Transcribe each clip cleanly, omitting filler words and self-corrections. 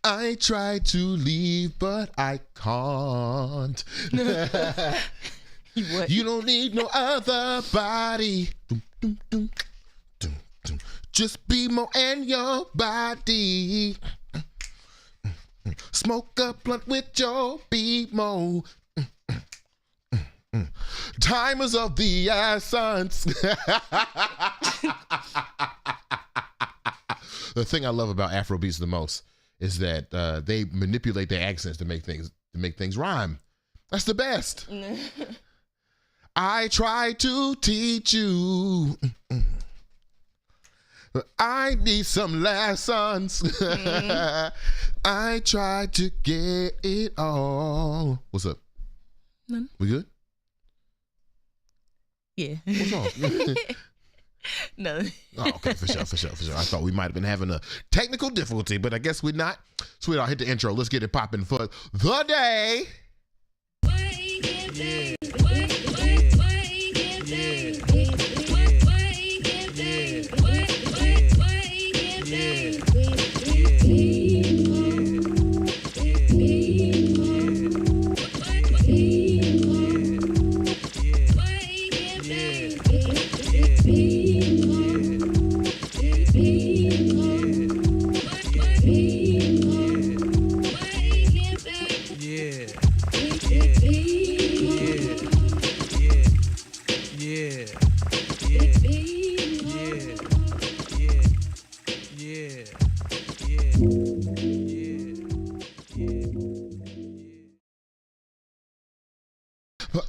I try to leave, but I can't. What? You don't need no other body. Just BeMo and your body. Smoke a blunt with your BeMo. Time is of the essence. The thing I love about Afrobeats the most is that they manipulate their accents to make things rhyme. That's the best. I try to teach you. I need some lessons. I try to get it all. What's up? None. We good? Yeah. What's wrong? No. Oh, okay, for sure. I thought we might have been having a technical difficulty, but I guess we're not. Sweetheart, hit the intro. Let's get it popping for the day.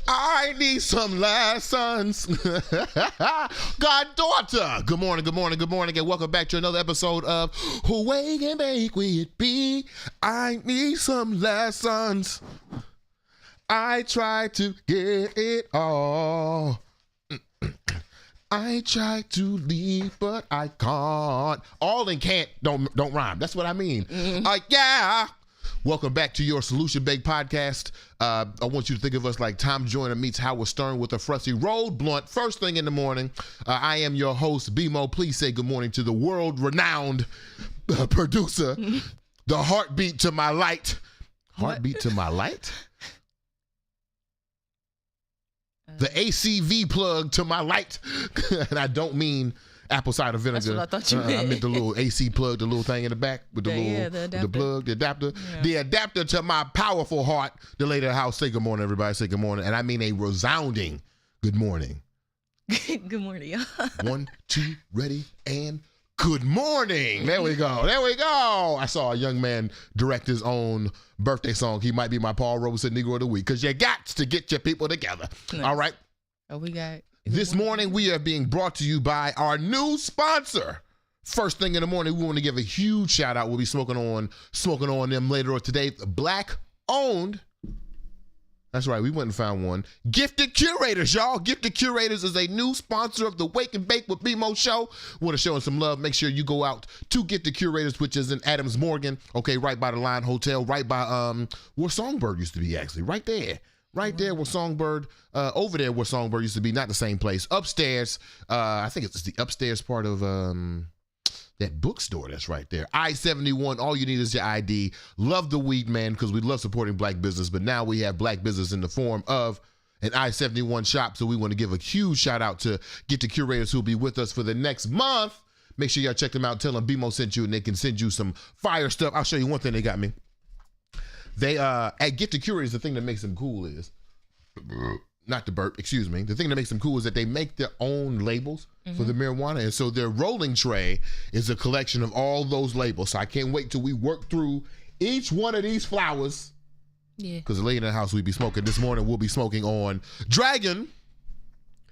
I need some lessons. Goddaughter. Good morning, and welcome back to another episode of Who Wake and Bake with B. I need some lessons. I try to get it all. I try to leave, but I can't. All and can't don't rhyme. That's what I mean. Yeah. Welcome back to your Solution Baked podcast. I want you to think of us like Tom Joyner meets Howard Stern with a frosty rolled blunt first thing in the morning. I am your host, BeMo. Please say good morning to the world-renowned producer, the heartbeat to my light. Heartbeat to my light? The ACV plug to my light. And I don't mean apple cider vinegar. That's what I thought you meant. I meant the little AC plug, the little thing in the back with the plug, the adapter. Yeah. The adapter to my powerful heart. The lady of the house, say good morning, everybody. Say good morning. And I mean a resounding good morning. Good morning, y'all. 1, 2, ready, and good morning. There we go. I saw a young man direct his own birthday song. He might be my Paul Robeson Negro of the Week because you got to get your people together. Nice. All right. Oh, we got... This morning, we are being brought to you by our new sponsor. First thing in the morning, we want to give a huge shout out. We'll be smoking on them later on today. Black owned. That's right. We went and found one. Gifted Curators, y'all. Gifted Curators is a new sponsor of the Wake and Bake with BeMo show. Want to show them some love. Make sure you go out to Gifted Curators, which is in Adams Morgan. Okay, right by the Lion Hotel, right by where Songbird used to be, actually. Right there. Right there where Songbird, over there where Songbird used to be, not the same place. Upstairs, I think it's the upstairs part of that bookstore that's right there. I-71, all you need is your ID. Love the weed, man, because we love supporting black business, but now we have black business in the form of an I-71 shop, so we want to give a huge shout out to Get the Curators who will be with us for the next month. Make sure y'all check them out. Tell them BeMo sent you, and they can send you some fire stuff. I'll show you one thing they got me. They at Get the Curators, the thing that makes them cool is not the burp, excuse me. The thing that makes them cool is that they make their own labels for the marijuana. And so their rolling tray is a collection of all those labels. So I can't wait till we work through each one of these flowers. Yeah. Because the lady in the house we be smoking this morning, we'll be smoking on Dragon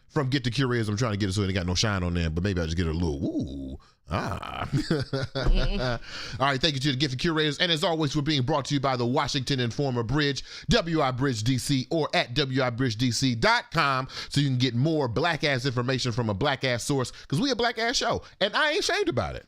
from Get the Curators. I'm trying to get it so it ain't got no shine on there, but maybe I'll just get it a little, ooh. All right, thank you to the Gifted Curators. And as always, we're being brought to you by the Washington Informer Bridge, WI Bridge DC, or at WIBridgeDC.com, so you can get more black-ass information from a black-ass source, because we a black-ass show, and I ain't ashamed about it.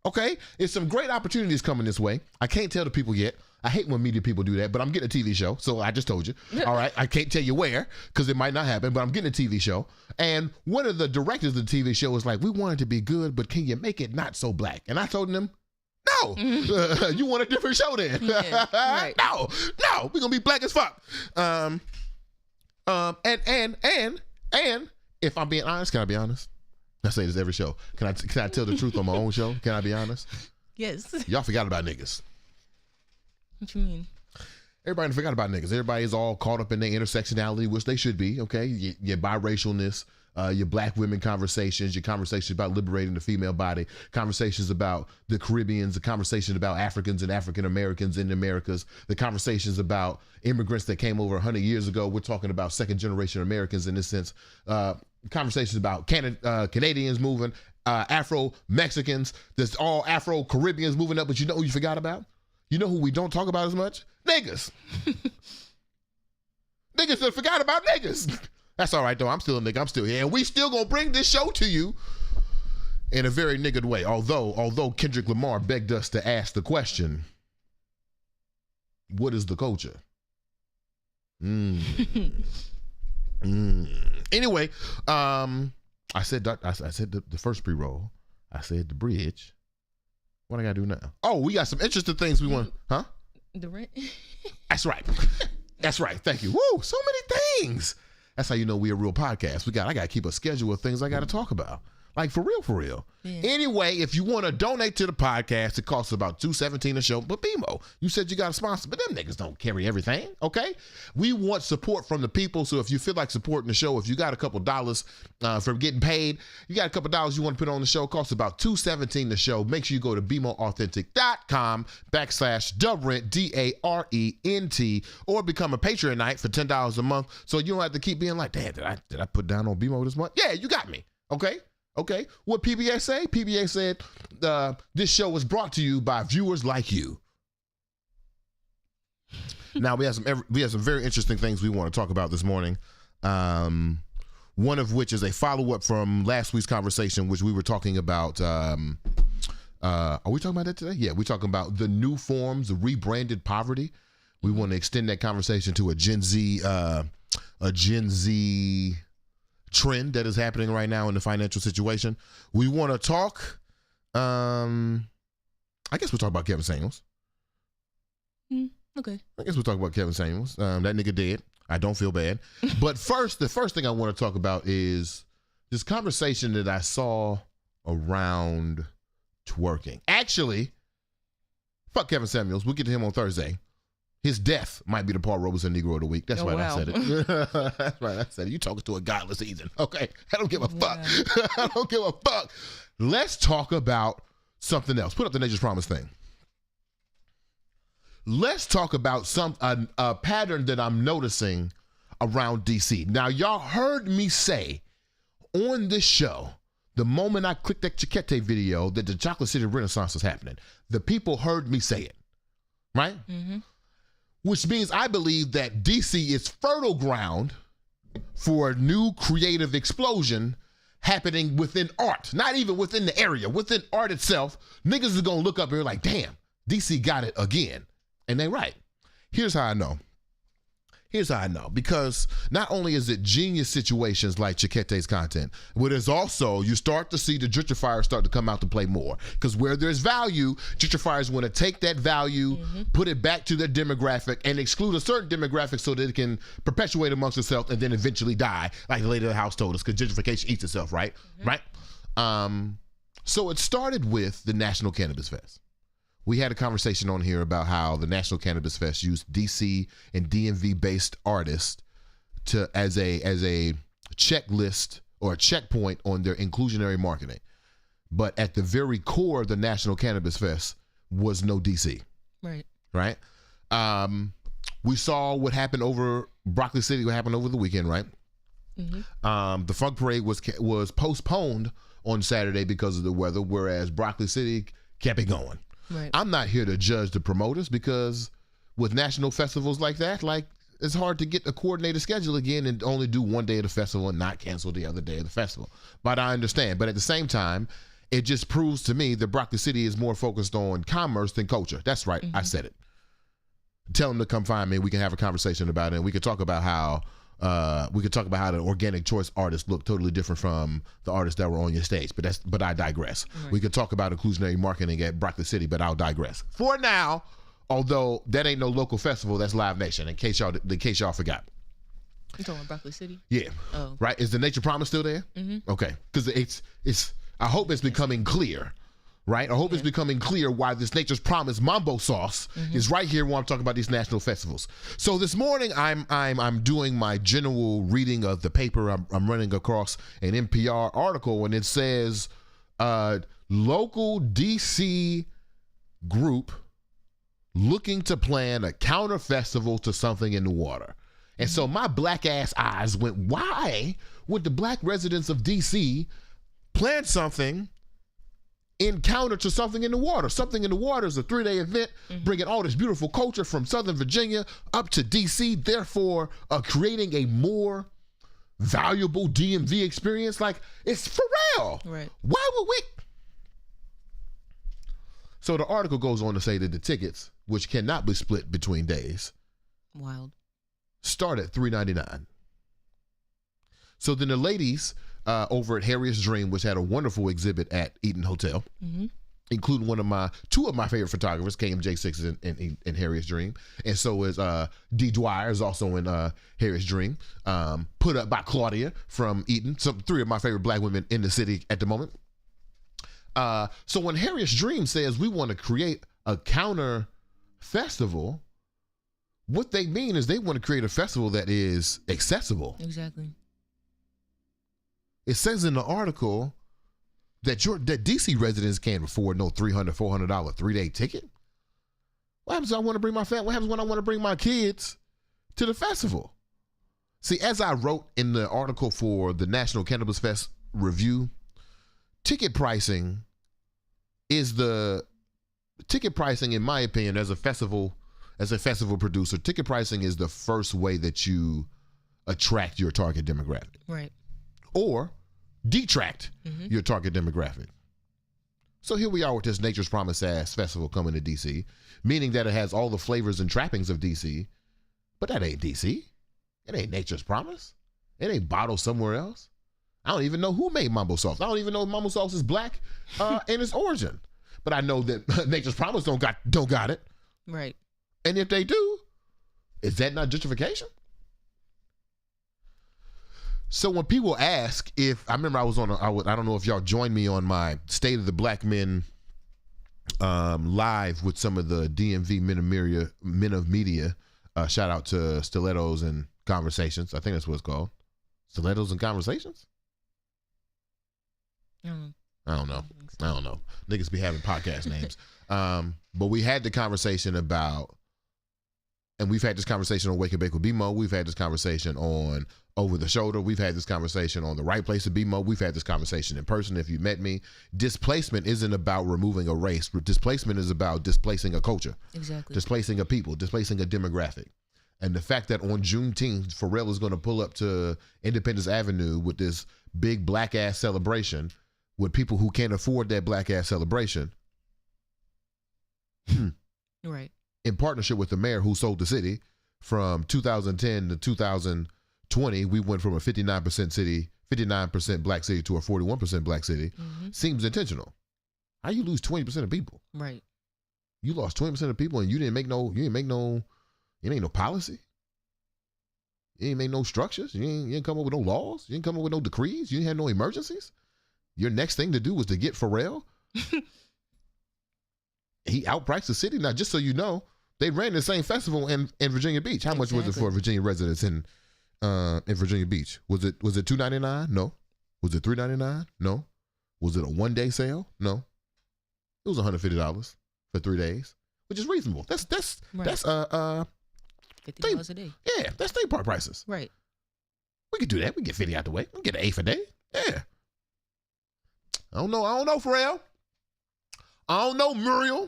Okay? It's some great opportunities coming this way. I can't tell the people yet. I hate when media people do that, but I'm getting a TV show, so I just told you. All right, I can't tell you where, because it might not happen, but I'm getting a TV show. And one of the directors of the TV show was like, we want it to be good, but can you make it not so black? And I told them, No. You want a different show then? Yeah, right. No, we're gonna be black as fuck. And if I'm being honest, can I be honest? I say this every show. Can I tell the truth on my own show? Can I be honest? Yes. Y'all forgot about niggas. What you mean? Everybody forgot about niggas. Everybody is all caught up in their intersectionality, which they should be, okay? Your biracialness, your black women conversations, your conversations about liberating the female body, conversations about the Caribbeans, the conversations about Africans and African Americans in the Americas, the conversations about immigrants that came over 100 years ago. We're talking about second generation Americans in this sense. Conversations about Canadians moving, Afro-Mexicans, there's all Afro-Caribbeans moving up, but you know who you forgot about? You know who we don't talk about as much? Niggas. Niggas that forgot about niggas. That's all right, though. I'm still a nigga. I'm still here. And we still gonna bring this show to you in a very niggered way. Although Kendrick Lamar begged us to ask the question, what is the culture? Anyway, I said the first pre-roll. I said the bridge. What I gotta do now? Oh, we got some interesting things we want. Huh? The rent. That's right. That's right. Thank you. Woo! So many things. That's how you know we a real podcast. I gotta keep a schedule of things I gotta talk about. Like for real. Yeah. Anyway, if you want to donate to the podcast, it costs about $2.17 a show. But BeMo, you said you got a sponsor, but them niggas don't carry everything, okay? We want support from the people, so if you feel like supporting the show, if you got a couple dollars from getting paid, you got a couple dollars you want to put on the show, it costs about $2.17 a show. Make sure you go to BeMoAuthentic.com/Durent, DARENT, or become a Patreonite for $10 a month, so you don't have to keep being like, damn, did I put down on BeMo this month? Yeah, you got me, okay? Okay, what PBS say? PBS said this show was brought to you by viewers like you. Now we have some very interesting things we want to talk about this morning. One of which is a follow-up from last week's conversation, which we were talking about. Are we talking about that today? Yeah, we're talking about the new forms of rebranded poverty. We want to extend that conversation to a Gen Z trend that is happening right now in the financial situation. We want to talk, I guess we'll talk about Kevin Samuels. Okay. I guess we'll talk about Kevin Samuels. That nigga dead. I don't feel bad. But the first thing I want to talk about is this conversation that I saw around twerking. Actually, fuck Kevin Samuels. We'll get to him on Thursday. His death might be the Paul Robeson Negro of the Week. That's right, wow. I said it. That's right, I said it. You talking to a godless heathen. Okay, I don't give a fuck. I don't give a fuck. Let's talk about something else. Put up the Nature's Promise thing. Let's talk about a pattern that I'm noticing around DC. Now, y'all heard me say on this show, the moment I clicked that Chiquete video, that the Chocolate City Renaissance is happening. The people heard me say it, right? Mm-hmm. Which means I believe that DC is fertile ground for a new creative explosion happening within art. Not even within the area, within art itself. Niggas are gonna look up here like, damn, DC got it again. And they right. Here's how I know. Because not only is it genius situations like Chiquete's content, but it's also, you start to see the gentrifiers start to come out to play more. Because where there's value, gentrifiers want to take that value, put it back to their demographic, and exclude a certain demographic so that it can perpetuate amongst itself and then eventually die, like the lady of the house told us, because gentrification eats itself, right? Right? So it started with the National Cannabis Fest. We had a conversation on here about how the National Cannabis Fest used DC and DMV based artists as a checklist or a checkpoint on their inclusionary marketing. But at the very core of the National Cannabis Fest was no DC. Right? We saw what happened over Broccoli City, what happened over the weekend, right? The Funk Parade was postponed on Saturday because of the weather, whereas Broccoli City kept it going. Right. I'm not here to judge the promoters because with national festivals like that, like it's hard to get a coordinated schedule again and only do one day of the festival and not cancel the other day of the festival. But I understand. But at the same time, it just proves to me that Broccoli City is more focused on commerce than culture. That's right. I said it. Tell them to come find me. We can have a conversation about it. And we can talk about how We could talk about how the organic choice artists look totally different from the artists that were on your stage, but I digress. Right. We could talk about inclusionary marketing at Broccoli City, but I'll digress. For now, although that ain't no local festival, that's Live Nation, in case y'all forgot. You talking about Broccoli City? Yeah. Oh. Right? Is the Nature Promise still there? Mm-hmm. Okay. Because it's I hope it's becoming clear. Right? I hope it's becoming clear why this Nature's Promise Mambo sauce is right here when I'm talking about these national festivals. So this morning I'm doing my general reading of the paper. I'm running across an NPR article, and it says local DC group looking to plan a counter festival to something in the water. And so my black ass eyes went, why would the black residents of DC plan something in counter to something in the water? Something in the water is a 3-day event, bringing all this beautiful culture from Southern Virginia up to DC, therefore creating a more valuable DMV experience. Like, it's for real. Right. Why would we? So the article goes on to say that the tickets, which cannot be split between days, wild, start at $3.99. So then the ladies over at Harriet's Dream, which had a wonderful exhibit at Eaton Hotel, including two of my favorite photographers, KMJ6 in Harriet's Dream, and so is D. Dwyer is also in Harriet's Dream, put up by Claudia from Eaton. Three of my favorite black women in the city at the moment. So when Harriet's Dream says we want to create a counter festival, what they mean is they want to create a festival that is accessible. Exactly. It says in the article that that DC residents can't afford no $300, $400 3-day ticket. What happens if I want to bring my family? What happens when I want to bring my kids to the festival? See, as I wrote in the article for the National Cannabis Fest Review, ticket pricing, in my opinion, as a festival producer, ticket pricing is the first way that you attract your target demographic. Right. Or detract your target demographic. So here we are with this Nature's Promise ass festival coming to DC, meaning that it has all the flavors and trappings of DC, but that ain't DC. It ain't Nature's Promise. It ain't bottled somewhere else. I don't even know who made Mambo sauce. I don't even know if Mambo sauce is black in its origin. But I know that Nature's Promise don't got it. Right. And if they do, is that not justification? So when people ask I remember I don't know if y'all joined me on my State of the Black Men live with some of the DMV men of media. Shout out to Stilettos and Conversations. I think that's what it's called. Stilettos and Conversations? I don't know. Niggas be having podcast names. But we had the conversation about, and we've had this conversation on Wake and Bake with BeMo. We've had this conversation on Over the Shoulder. We've had this conversation on The Right Place to BeMo. We've had this conversation in person if you met me. Displacement isn't about removing a race. Displacement is about displacing a culture. Exactly. Displacing a people, displacing a demographic. And the fact that on Juneteenth, Pharrell is going to pull up to Independence Avenue with this big black ass celebration with people who can't afford that black ass celebration. Right. In partnership with the mayor who sold the city from 2010 to 2020, we went from a 59% black city to a 41% black city. Seems intentional. How you lose 20% of people? Right. You lost 20% of people and you didn't make no policy. You didn't make no structures. You didn't come up with no laws. You didn't come up with no decrees. You didn't have no emergencies. Your next thing to do was to get Pharrell. He outpriced the city. Now, just so you know, they ran the same festival in Virginia Beach. How much was it for Virginia residents in Virginia Beach? Was it $2.99? No. Was it $3.99? No. Was it a 1-day sale? No. It was $150 for 3 days, which is reasonable. That's right. That's $50 a day. Yeah, that's state park prices. Right. We could do that. We get 50 out the way. We get an eighth a day. Yeah. I don't know, Pharrell. I don't know, Muriel.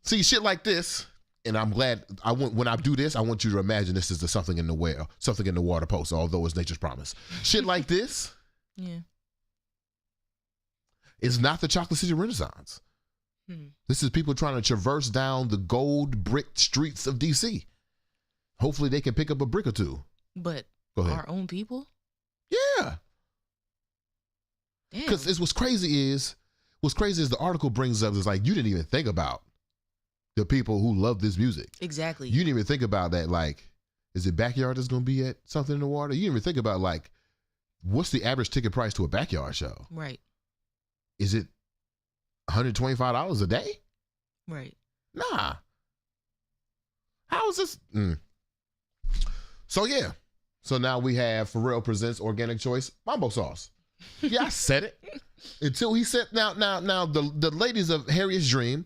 See, shit like this, and I'm glad when I do this, I want you to imagine this is the something in the water post, although it's Nature's Promise. Shit like this. Yeah. Is not the Chocolate City Renaissance. This is people trying to traverse down the gold brick streets of DC. Hopefully they can pick up a brick or two. But Go ahead. Our own people? Yeah. Damn. Because what's crazy is the article brings up is like, you didn't even think about the people who love this music. Exactly. You didn't even think about that, like, is it Backyard that's going to be at something in the water? You didn't even think about, like, what's the average ticket price to a backyard show? Right. Is it $125 a day? Right. Nah. How is this? So, yeah. So now we have Pharrell presents Organic Choice Mambo Sauce. Yeah, I said it. Until he said, now the ladies of Harriet's Dream,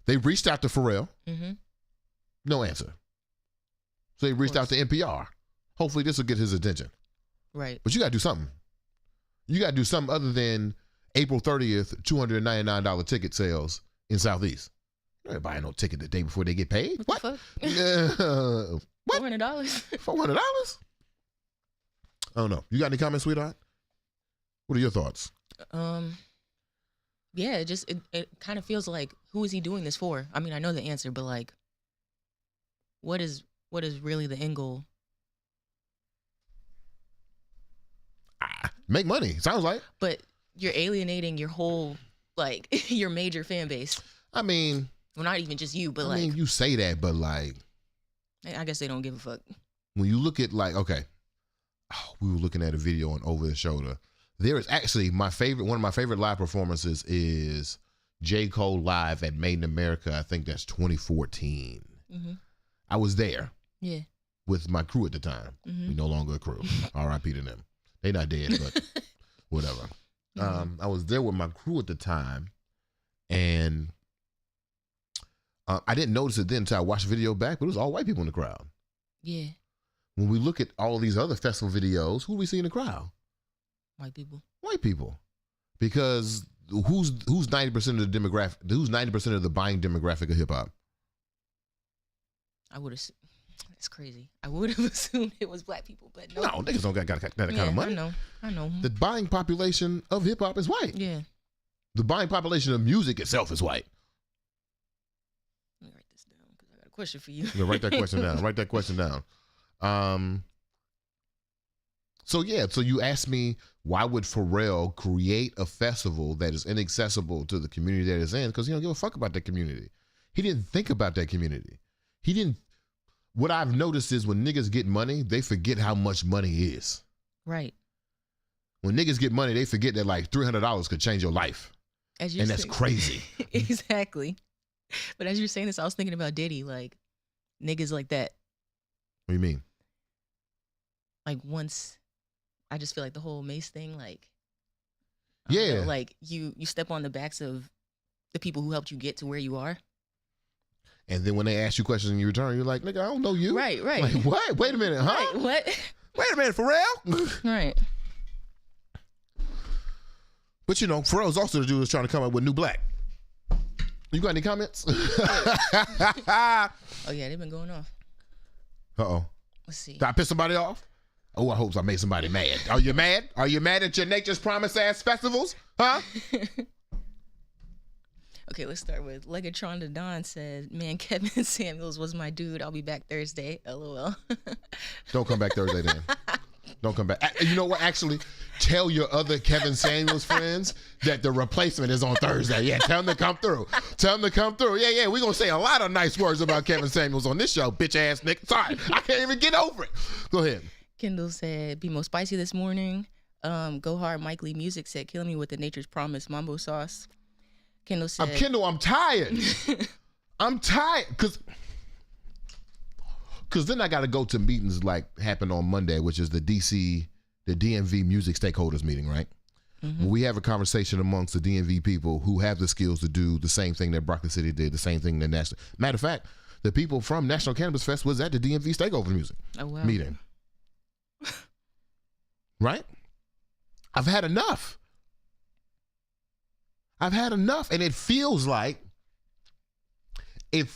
they reached out to Pharrell. Mm-hmm. No answer. So they reached out to NPR. Hopefully this will get his attention. Right. But you got to do something. You got to do something other than April 30th, $299 ticket sales in Southeast. You ain't buying no ticket the day before they get paid. What? What? What? What? $400. $400? I don't know. You got any comments, sweetheart? What are your thoughts? Yeah, it kind of feels like, who is he doing this for? I mean, I know the answer, but like, what is really the end goal? Make money, sounds like. But you're alienating your whole, like, your major fan base. I mean, Well, not even just you, but I mean, you say that, but like, I guess they don't give a fuck. when you look at like, okay, we were looking at a video on Over the Shoulder. There is actually one of my favorite live performances is J. Cole live at Made in America. I think that's 2014. Mm-hmm. I was there. Yeah. With my crew at the time. Mm-hmm. We no longer a crew. R.I.P. to them. They not dead, but whatever. Mm-hmm. I was there with my crew at the time, and I didn't notice it then until I watched the video back, but it was all white people in the crowd. Yeah. When we look at all these other festival videos, who do we see in the crowd? White people. White people. Because who's 90% of the demographic? Who's 90% of the buying demographic of hip hop? I would have. That's crazy. I would have assumed it was black people, but no. No, niggas don't got that kind of money. I know. The buying population of hip hop is white. Yeah. The buying population of music itself is white. Let me write this down because I got a question for you. Yeah, write that question down. Write that question down. So you asked me, why would Pharrell create a festival that is inaccessible to the community that it's in? Because he don't give a fuck about that community. He didn't think about that community. What I've noticed is when niggas get money, they forget how much money is. Right. When niggas get money, they forget that like $300 could change your life. And that's crazy. Exactly. But as you're saying this, I was thinking about Diddy, like niggas like that. What do you mean? Like once, I just feel like the whole Mace thing, like, yeah, like you step on the backs of the people who helped you get to where you are. And then when they ask you questions in your return, you're like, nigga, I don't know you. Right. Like, what? Wait a minute, huh? Right, what? Wait a minute, Pharrell? Right. But you know, Pharrell's also the dude that's trying to come up with New Black. You got any comments? Oh yeah, they've been going off. Uh-oh. Let's see. Did I piss somebody off? Oh, I hope I made somebody mad. Are you mad? Are you mad at your Nature's Promise ass festivals? Huh? Okay, let's start with Legatron the Don said, man, Kevin Samuels was my dude. I'll be back Thursday. LOL. Don't come back Thursday then. Don't come back. You know what? Actually, tell your other Kevin Samuels friends that the replacement is on Thursday. Yeah, tell them to come through. Tell them to come through. Yeah. We're going to say a lot of nice words about Kevin Samuels on this show, bitch ass nigga. Sorry, I can't even get over it. Go ahead. Kendall said, BeMo spicy this morning. Go Hard Mike Lee Music said, killing me with the Nature's Promise Mambo sauce. Kendall said, I'm tired. I'm tired. Because then I got to go to meetings like happened on Monday, which is the DMV music stakeholders meeting, right? Mm-hmm. We have a conversation amongst the DMV people who have the skills to do the same thing that Broccoli City did, the same thing that National. Matter of fact, the people from National Cannabis Fest was at the DMV stakeholders music meeting. Right? I've had enough. And it feels like, and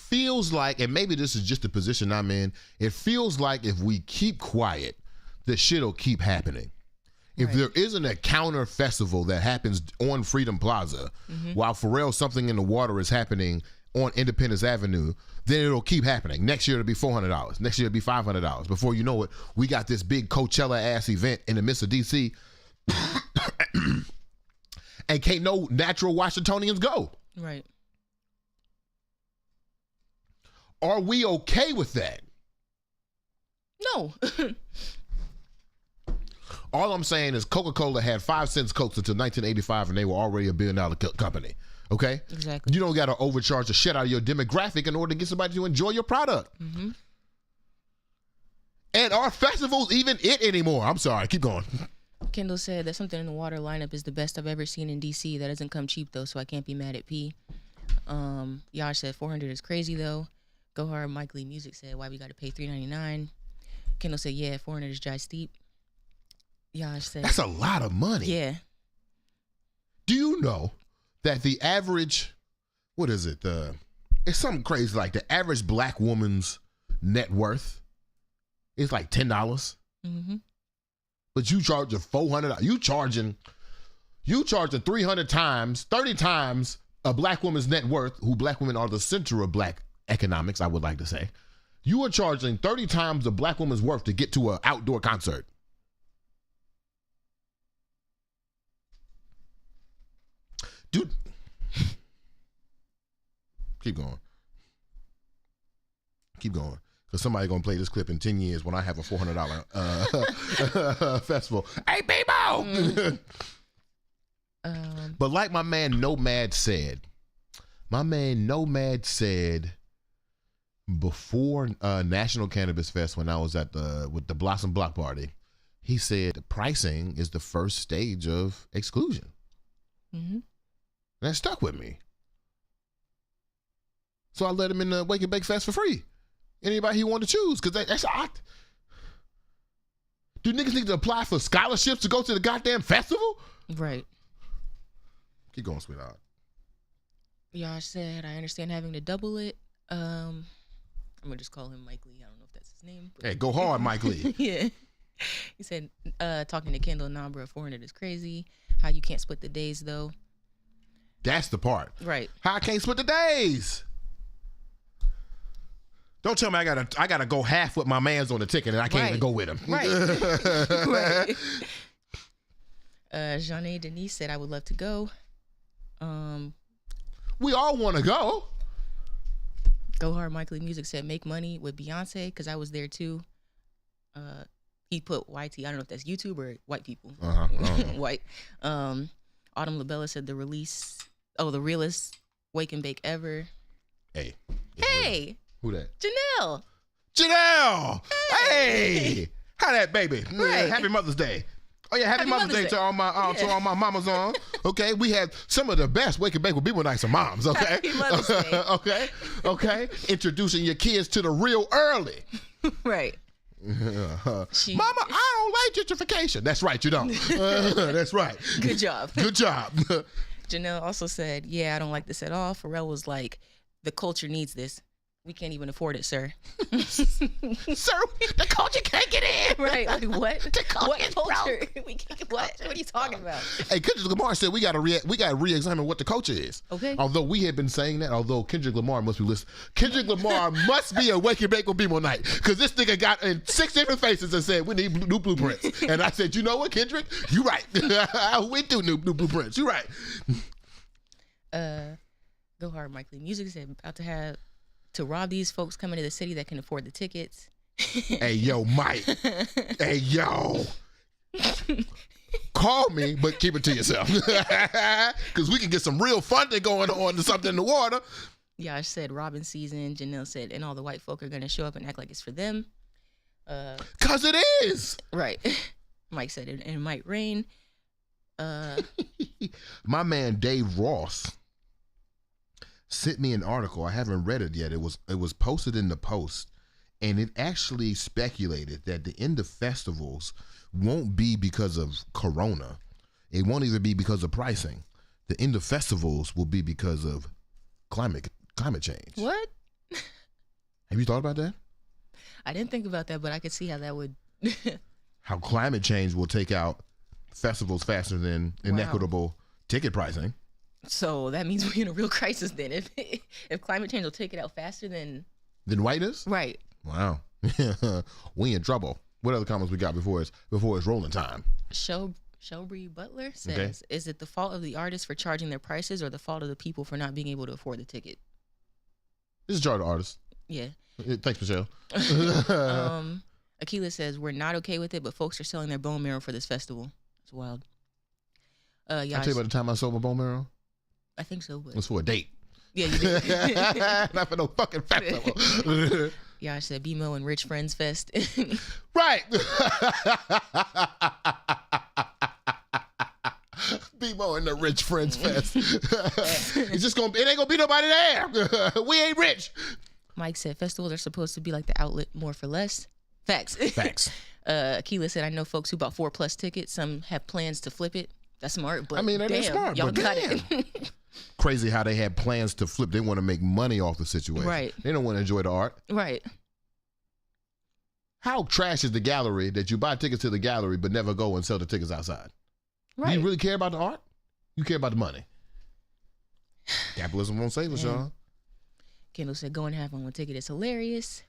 maybe this is just the position I'm in, it feels like if we keep quiet, the shit'll keep happening. If there isn't a counter festival that happens on Freedom Plaza while Pharrell Something in the Water is happening on Independence Avenue, then it'll keep happening. Next year it'll be $400. Next year it'll be $500. Before you know it, we got this big Coachella ass event in the midst of DC, and can't no natural Washingtonians go. Right. Are we okay with that? No. All I'm saying is Coca-Cola had 5 cents Cokes until 1985, and they were already a $1 billion company. Okay? Exactly. You don't got to overcharge the shit out of your demographic in order to get somebody to enjoy your product. Mm-hmm. And are festivals even it anymore? I'm sorry. Keep going. Kendall said that Something in the Water lineup is the best I've ever seen in DC. That doesn't come cheap, though, so I can't be mad at P. Yash said 400 is crazy, though. Go Hard Mike Lee Music said, why we got to pay $3.99? Kendall said, yeah, 400 is dry steep. Yash said, that's a lot of money. Yeah. Do you know that the average, what is it? It's something crazy like the average black woman's net worth is like $10. Mm-hmm. But you charging $400. You charging 300 times, 30 times a black woman's net worth, who black women are the center of black economics, I would like to say. You are charging 30 times a black woman's worth to get to an outdoor concert. Dude, keep going. Keep going. Because somebody going to play this clip in 10 years when I have a $400 festival. Hey, BeMo! But like my man Nomad said, before National Cannabis Fest, when I was with the Blossom Block Party, he said pricing is the first stage of exclusion. Mm-hmm. And that stuck with me. So I let him in the Wake and Bake Fest for free. Anybody he wanted to choose, because that's odd. Do niggas need to apply for scholarships to go to the goddamn festival? Right. Keep going, sweetheart. Yash said, I understand having to double it. I'm going to just call him Mike Lee. I don't know if that's his name. Hey, go hard, Mike Lee. Yeah. He said, talking to Kendall, nah, bro, 400 is crazy. How you can't split the days, though. That's the part. Right. How I can't split the days. Don't tell me I gotta go half with my man's on the ticket and I can't even go with him. Right. Right. Jeanne Denise said, I would love to go. We all want to go. Go Hard Mike Lee Music said, make money with Beyonce, because I was there too. He put YT, I don't know if that's YouTube or white people. White. Autumn Labella said the realest wake and bake ever. Hey. Hey. Who that? Janelle. Hey. How that baby? Right. Happy Mother's Day. Oh yeah, happy Mother's Day to all my to all my mamas on. Okay, we had some of the best wake and bake with people nights of moms. Okay, Happy Mother's Day. okay. Introducing your kids to the real early. Right. Mama, I don't like gentrification. That's right, you don't. That's right. Good job. Good job. Janelle also said, yeah, I don't like this at all. Pharrell was like, the culture needs this. We can't even afford it, sir. Sir, the culture can't get in. Right, like what? The culture what culture? We can't, what are you talking about? Hey, Kendrick Lamar said we got to re-examine what the culture is. Okay. Although we had been saying that, Kendrick Lamar must be listening. Kendrick Lamar must be a Wake and Bake with BeMo night, because this nigga got in 6 different faces and said we need new blueprints. And I said, you know what, Kendrick, you right. We do new blueprints. You right. Go Hard Mike Lee Music said about to rob these folks coming to the city that can afford the tickets. Hey, yo, Mike. Hey, yo. Call me, but keep it to yourself. Because we can get some real funding going on to Something in the Water. Yash said Robin season. Janelle said, and all the white folk are going to show up and act like it's for them. Because it is. Right. Mike said it, and it might rain. My man Dave Ross sent me an article. I haven't read it yet. It was posted in the Post, and it actually speculated that the end of festivals won't be because of Corona. It won't even be because of pricing. The end of festivals will be because of climate change. What? Have you thought about that? I didn't think about that, but I could see how that would. How climate change will take out festivals faster than inequitable ticket pricing. So that means we're in a real crisis then. If climate change will take it out faster than whiteness? Right. Wow. We in trouble. What other comments we got before it's rolling time? Shelby Butler says, Is it the fault of the artists for charging their prices or the fault of the people for not being able to afford the ticket? This is charge of artists. Yeah. Thanks, Michelle. Akila says, we're not okay with it, but folks are selling their bone marrow for this festival. It's wild. I tell you about the time I sold my bone marrow? I think so. But... It was for a date. Yeah, you did. Not for no fucking festival. Y'all said BeMo and Rich Friends Fest. Right. BeMo and the Rich Friends Fest. It ain't gonna be nobody there. We ain't rich. Mike said festivals are supposed to be like the outlet more for less. Facts. Keela said, I know folks who bought 4+ tickets. Some have plans to flip it. That's smart, but that's smart. Y'all but got it. Crazy how they had plans to flip. They want to make money off the situation. Right. They don't want to enjoy the art. Right. How trash is the gallery that you buy tickets to the gallery but never go and sell the tickets outside? Right. Do you really care about the art? You care about the money. Capitalism won't save us, y'all. Kendall said, go and have one ticket. It's hilarious.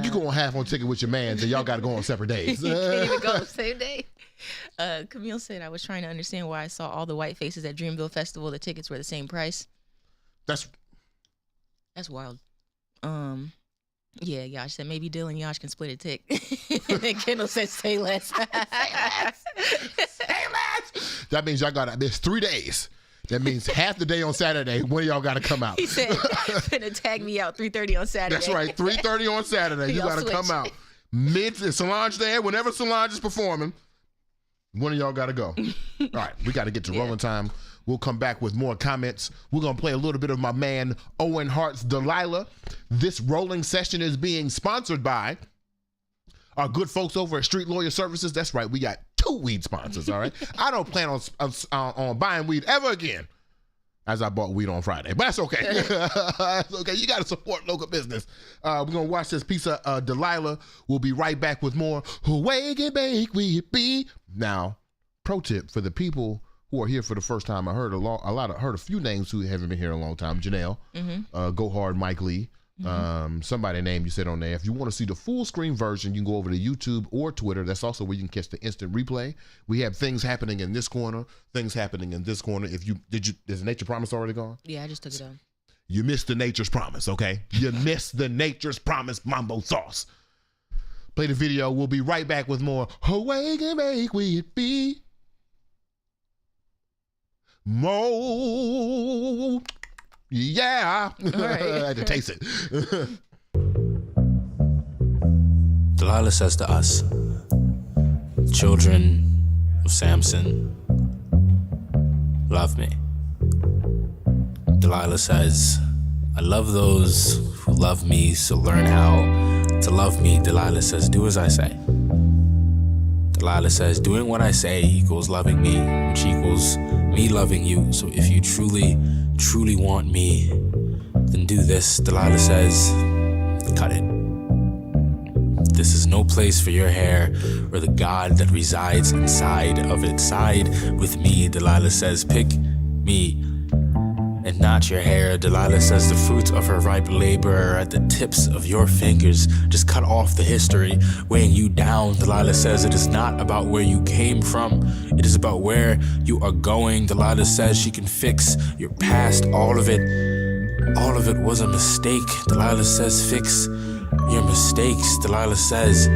You go on half on ticket with your man, then y'all got to go on separate days. You can't even go on the same day. Camille said, I was trying to understand why I saw all the white faces at Dreamville Festival. The tickets were the same price. That's wild. Yeah, Yash said, maybe Dill and Yash can split a tick. And then Kendall said, say less. Say less. Say less. That means y'all got, there's 3 days. That means half the day on Saturday, one of y'all got to come out. He said, finna tag me out 3:30 on Saturday. That's right, 3:30 on Saturday. You got to come out. Solange there, whenever Solange is performing, one of y'all got to go. All right, we got to get to rolling time. We'll come back with more comments. We're going to play a little bit of my man Owen Hart's Delilah. This rolling session is being sponsored by our good folks over at Street Lawyer Services. That's right, we got 2 weed sponsors, all right? I don't plan on buying weed ever again, as I bought weed on Friday, but that's okay. That's okay. You got to support local business. We're going to watch this piece of Delilah. We'll be right back with more Wake and Bake We Be. Now, pro tip for the people who are here for the first time, I heard heard a few names who haven't been here a long time. Janelle, Go Hard, Mike Lee. Somebody name you said on there. If you want to see the full screen version, you can go over to YouTube or Twitter. That's also where you can catch the instant replay. We have things happening in this corner, things happening in this corner. Is the Nature Promise already gone? Yeah, I just took it down. You missed the Nature's Promise, okay? You missed the Nature's Promise mambo sauce. Play the video. We'll be right back with more Awake and Make We Be. Mo. Yeah. Right. I had to taste it. Delilah says to us, children of Samson, love me. Delilah says, I love those who love me, so learn how to love me. Delilah says, do as I say. Delilah says, doing what I say equals loving me, which equals me loving you. So if you truly want me, then do this. Delilah says, cut it. This is no place for your hair or the God that resides inside of it. Side with me, Delilah says, pick me and not your hair. Delilah says the fruits of her ripe labor are at the tips of your fingers. Just cut off the history weighing you down. Delilah says it is not about where you came from. It is about where you are going. Delilah says she can fix your past. All of it was a mistake. Delilah says fix your mistakes. Delilah says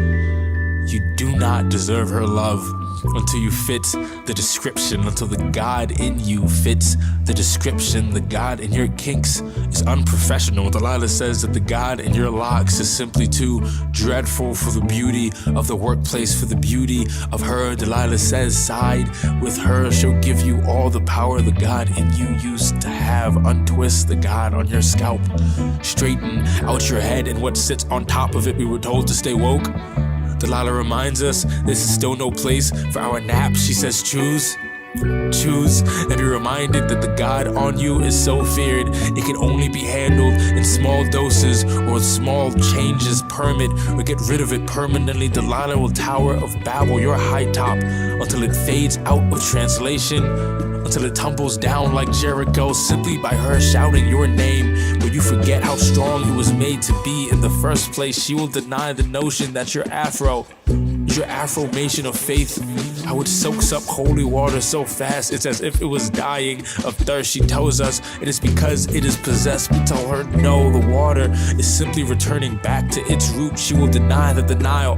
you do not deserve her love until you fit the description, until the God in you fits the description. The God in your kinks is unprofessional. Delilah says that the God in your locks is simply too dreadful for the beauty of the workplace, for the beauty of her. Delilah says side with her. She'll give you all the power the God in you used to have. Untwist the God on your scalp. Straighten out your head and what sits on top of it. We were told to stay woke. Delilah reminds us this is still no place for our naps. She says choose and be reminded that the God on you is so feared it can only be handled in small doses or small changes. Permit or get rid of it permanently. Delilah will Tower of Babel your high top until it fades out of translation, till it tumbles down like Jericho, simply by her shouting your name. When you forget how strong you was made to be in the first place, she will deny the notion that your afro is your affirmation of faith. How it soaks up holy water so fast, it's as if it was dying of thirst. She tells us it is because it is possessed. We tell her no, the water is simply returning back to its root. She will deny the denial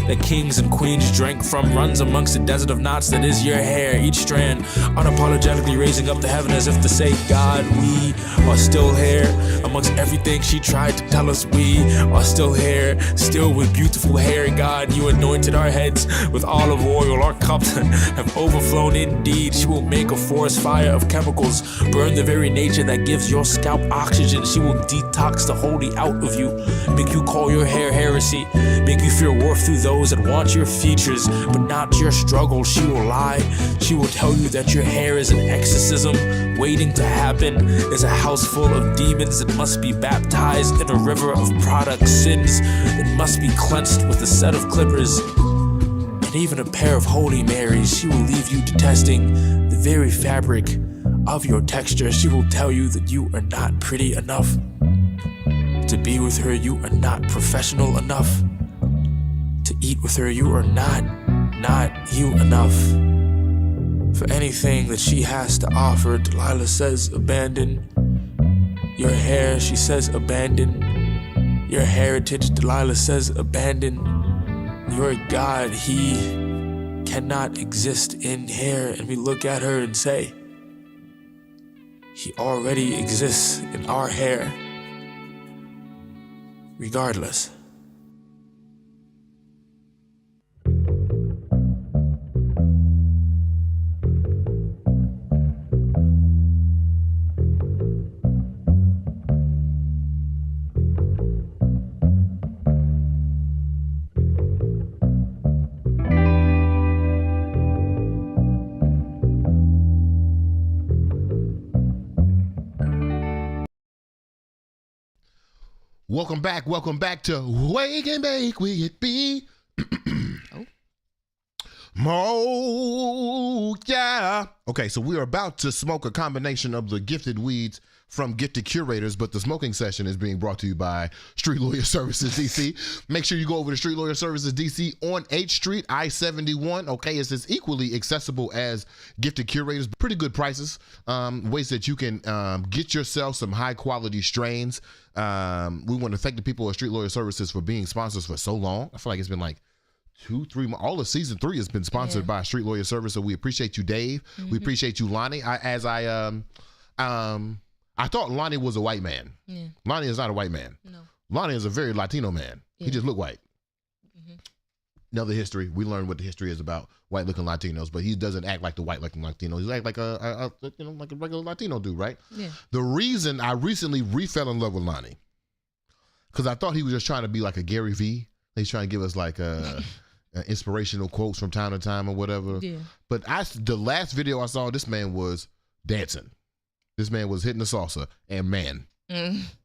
that kings and queens drank from runs amongst the desert of knots that is your hair. Each strand unapologetically raising up to heaven as if to say, God, we are still here. Amongst everything she tried to tell us, we are still here, still with beautiful hair. God, you anointed our heads with olive oil. Our cups have overflown indeed. She will make a forest fire of chemicals, burn the very nature that gives your scalp oxygen. She will detox the holy out of you, make you call your hair heresy, make you fear worth through those that want your features but not your struggle. She will lie. She will tell you that your hair is an exorcism waiting to happen, is a house full of demons that must be baptized in a river of product sins that must be cleansed with a set of clippers and even a pair of Holy Marys. She will leave you detesting the very fabric of your texture. She will tell you that you are not pretty enough to be with her. You are not professional enough to eat with her. You are not you enough for anything that she has to offer. Delilah says abandon your hair. She says abandon your heritage. Delilah says abandon your God. He cannot exist in hair. And we look at her and say, he already exists in our hair regardless. Welcome back to Wake and Bake with It Be. Mo, yeah. Okay, so we are about to smoke a combination of the gifted weeds from Gifted Curators, but the smoking session is being brought to you by Street Lawyer Services DC. Make sure you go over to Street Lawyer Services DC on H Street, I-71. Okay, it's equally accessible as Gifted Curators. Pretty good prices, ways that you can get yourself some high quality strains. We want to thank the people at Street Lawyer Services for being sponsors for so long. I feel like it's been like 2-3 months. All of season 3 has been sponsored by Street Lawyer Service, so we appreciate you, Dave. We appreciate you, Lonnie. I thought Lonnie was a white man. Yeah. Lonnie is not a white man. No. Lonnie is a very Latino man. Yeah. He just looked white. Another history. We learned what the history is about white-looking Latinos, but he doesn't act like the white-looking Latino. He acts like like a regular Latino dude, right? Yeah. The reason I recently fell in love with Lonnie, because I thought he was just trying to be like a Gary Vee. He's trying to give us like inspirational quotes from time to time or whatever. Yeah. But the last video I saw, this man was dancing. This man was hitting the salsa, and man,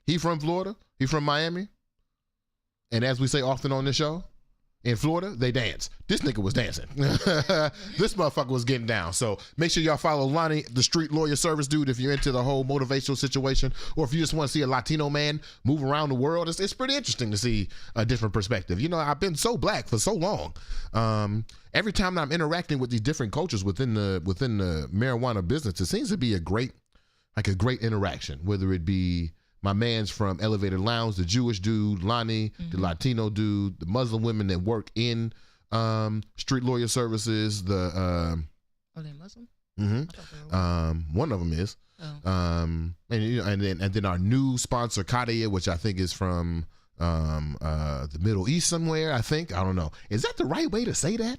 he from Florida, he from Miami, and as we say often on this show, in Florida, they dance. This nigga was dancing. This motherfucker was getting down. So make sure y'all follow Lonnie, the Street Lawyer Service dude, if you're into the whole motivational situation, or if you just want to see a Latino man move around the world. It's pretty interesting to see a different perspective. You know, I've been so black for so long. Every time I'm interacting with these different cultures within the marijuana business, it seems to be a great interaction, whether it be my man's from Elevated Lounge, the Jewish dude, Lonnie, the Latino dude, the Muslim women that work in Street Lawyer Services, are they Muslim? One of them is. And then our new sponsor, Kadia, which I think is from the Middle East somewhere, I think. I don't know. Is that the right way to say that?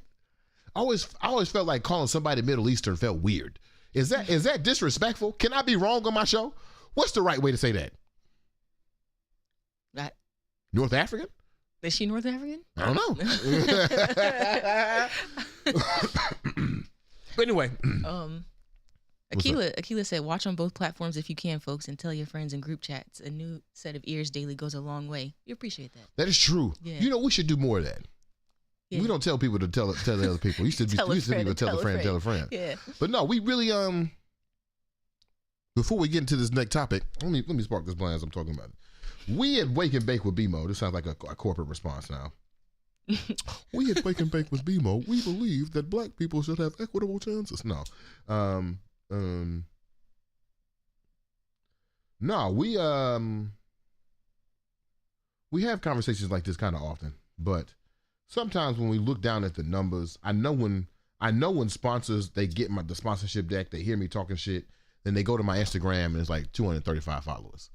I always felt like calling somebody Middle Eastern felt weird. Is that disrespectful? Can I be wrong on my show? What's the right way to say that? North African? Is she North African? I don't know. But anyway. Akila said, watch on both platforms if you can, folks, and tell your friends in group chats. A new set of ears daily goes a long way. We appreciate that. That is true. Yeah. You know, we should do more of that. Yeah. We don't tell people to tell the other people. You should be tell a friend. Yeah. But no, we really before we get into this next topic, let me spark this blunt as I'm talking about it. We at Wake and Bake with BeMo, this sounds like a corporate response now. We at Wake and Bake with BeMo, we believe that black people should have equitable chances. No. No, we have conversations like this kind of often, but sometimes when we look down at the numbers, I know when sponsors, they get the sponsorship deck, they hear me talking shit, then they go to my Instagram and it's like 235 followers,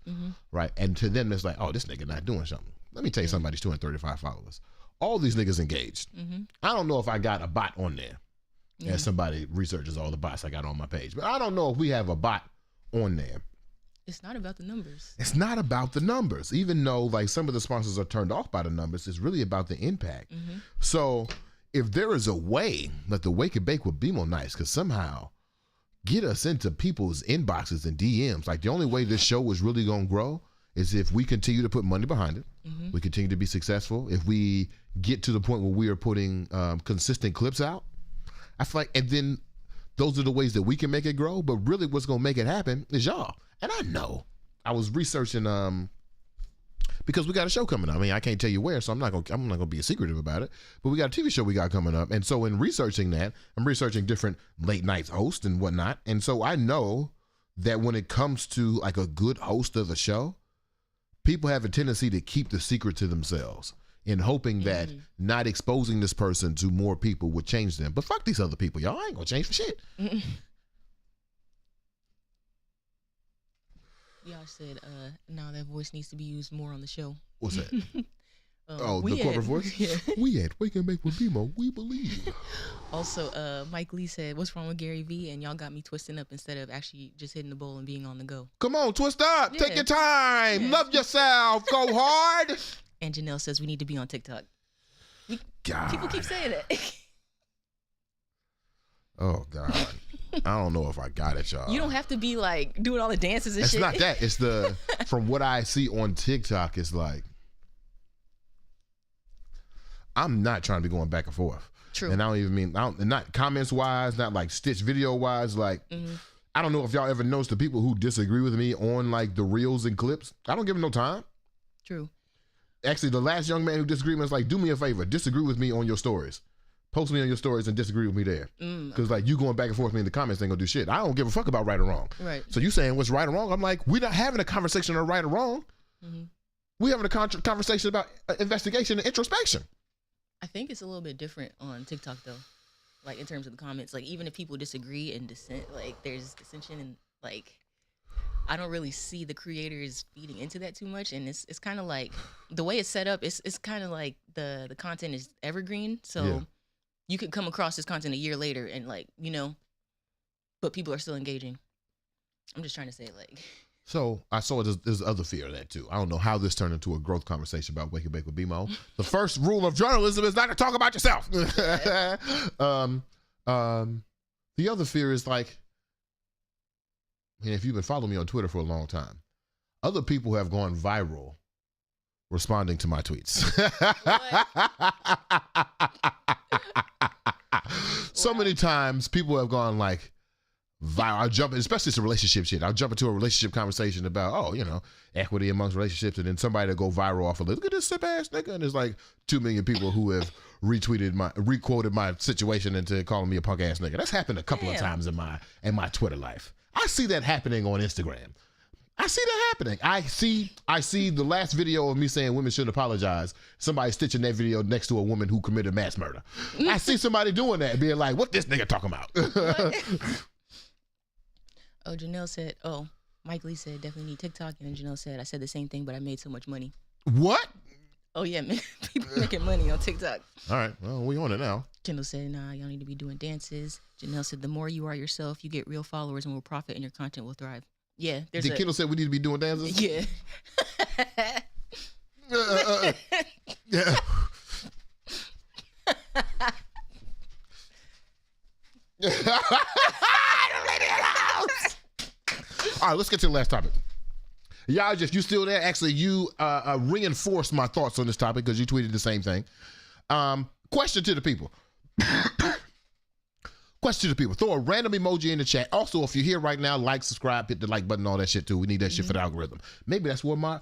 right? And to them, it's like, oh, this nigga not doing something. Let me tell you somebody's 235 followers. All these niggas engaged. I don't know if I got a bot on there. As somebody researches all the bots I got on my page, but I don't know if we have a bot on there. It's not about the numbers. It's not about the numbers. Even though like some of the sponsors are turned off by the numbers, it's really about the impact. So if there is a way that the Wake and Bake with BeMo nights could somehow get us into people's inboxes and DMs, like the only way this show is really going to grow is if we continue to put money behind it. We continue to be successful. If we get to the point where we are putting consistent clips out, I feel like, and then those are the ways that we can make it grow. But really what's going to make it happen is y'all. And I know I was researching because we got a show coming up. I mean, I can't tell you where, so I'm not gonna be secretive about it. But we got a TV show we got coming up, and so in researching that, I'm researching different late night hosts and whatnot. And so I know that when it comes to like a good host of a show, people have a tendency to keep the secret to themselves in hoping that not exposing this person to more people would change them. But fuck these other people, y'all. I ain't gonna change for shit. Y'all said, now that voice needs to be used more on the show. What's that? The corporate voice? Yeah. We at Wake and Bake with BeMo, we believe. Also, Mike Lee said, what's wrong with Gary Vee? And y'all got me twisting up instead of actually just hitting the bowl and being on the go. Come on, twist up. Yeah. Take your time. Yeah. Love yourself. Go hard. And Janelle says we need to be on TikTok. God. People keep saying that. Oh, God. I don't know if I got it, y'all. You don't have to be like doing all the dances and shit. It's not that. It's from what I see on TikTok, it's like, I'm not trying to be going back and forth. True. And I don't even mean, not comments wise, not like stitch video wise. Like, I don't know if y'all ever noticed the people who disagree with me on like the reels and clips. I don't give them no time. True. Actually, the last young man who disagreed with me was like, do me a favor, disagree with me on your stories. Post me on your stories and disagree with me there. Because like you going back and forth with me in the comments ain't gonna do shit. I don't give a fuck about right or wrong. Right. So you saying what's right or wrong? I'm like, we're not having a conversation on right or wrong. We're having a conversation about investigation and introspection. I think it's a little bit different on TikTok though. Like in terms of the comments, like even if people disagree and dissent, like there's dissension and like I don't really see the creators feeding into that too much. And it's kind of like the way it's set up, it's kind of like the content is evergreen. So you could come across this content a year later and like, you know, but people are still engaging. I'm just trying to say like. So I saw there's other fear of that too. I don't know how this turned into a growth conversation about Wake and Bake with BeMo. The first rule of journalism is not to talk about yourself. The other fear is like, and if you've been following me on Twitter for a long time, other people have gone viral responding to my tweets. So many times people have gone like viral. I'll jump, especially some relationship shit. I'll jump into a relationship conversation about, oh, you know, equity amongst relationships, and then somebody will go viral off of it. Look at this sip ass nigga. And there's like 2 million people who have requoted my situation into calling me a punk ass nigga. That's happened a couple of times in my Twitter life. I see that happening on Instagram. I see that happening. I see the last video of me saying women shouldn't apologize. Somebody stitching that video next to a woman who committed mass murder. I see somebody doing that, being like, what this nigga talking about? Oh, Janelle said, Mike Lee said, definitely need TikTok. And Janelle said, I said the same thing, but I made so much money. What? Oh, yeah, man. People making money on TikTok. All right. Well, we on it now. Kendall said, nah, y'all need to be doing dances. Janelle said, the more you are yourself, you get real followers and will profit and your content will thrive. Yeah. Did Kendall say we need to be doing dances? Yeah. Yeah. All right, let's get to the last topic. Y'all you still there? Actually, you reinforced my thoughts on this topic because you tweeted the same thing. Question to the people. Question to the people. Throw a random emoji in the chat. Also, if you're here right now, like, subscribe, hit the like button, all that shit too. We need that shit for the algorithm. Maybe that's where more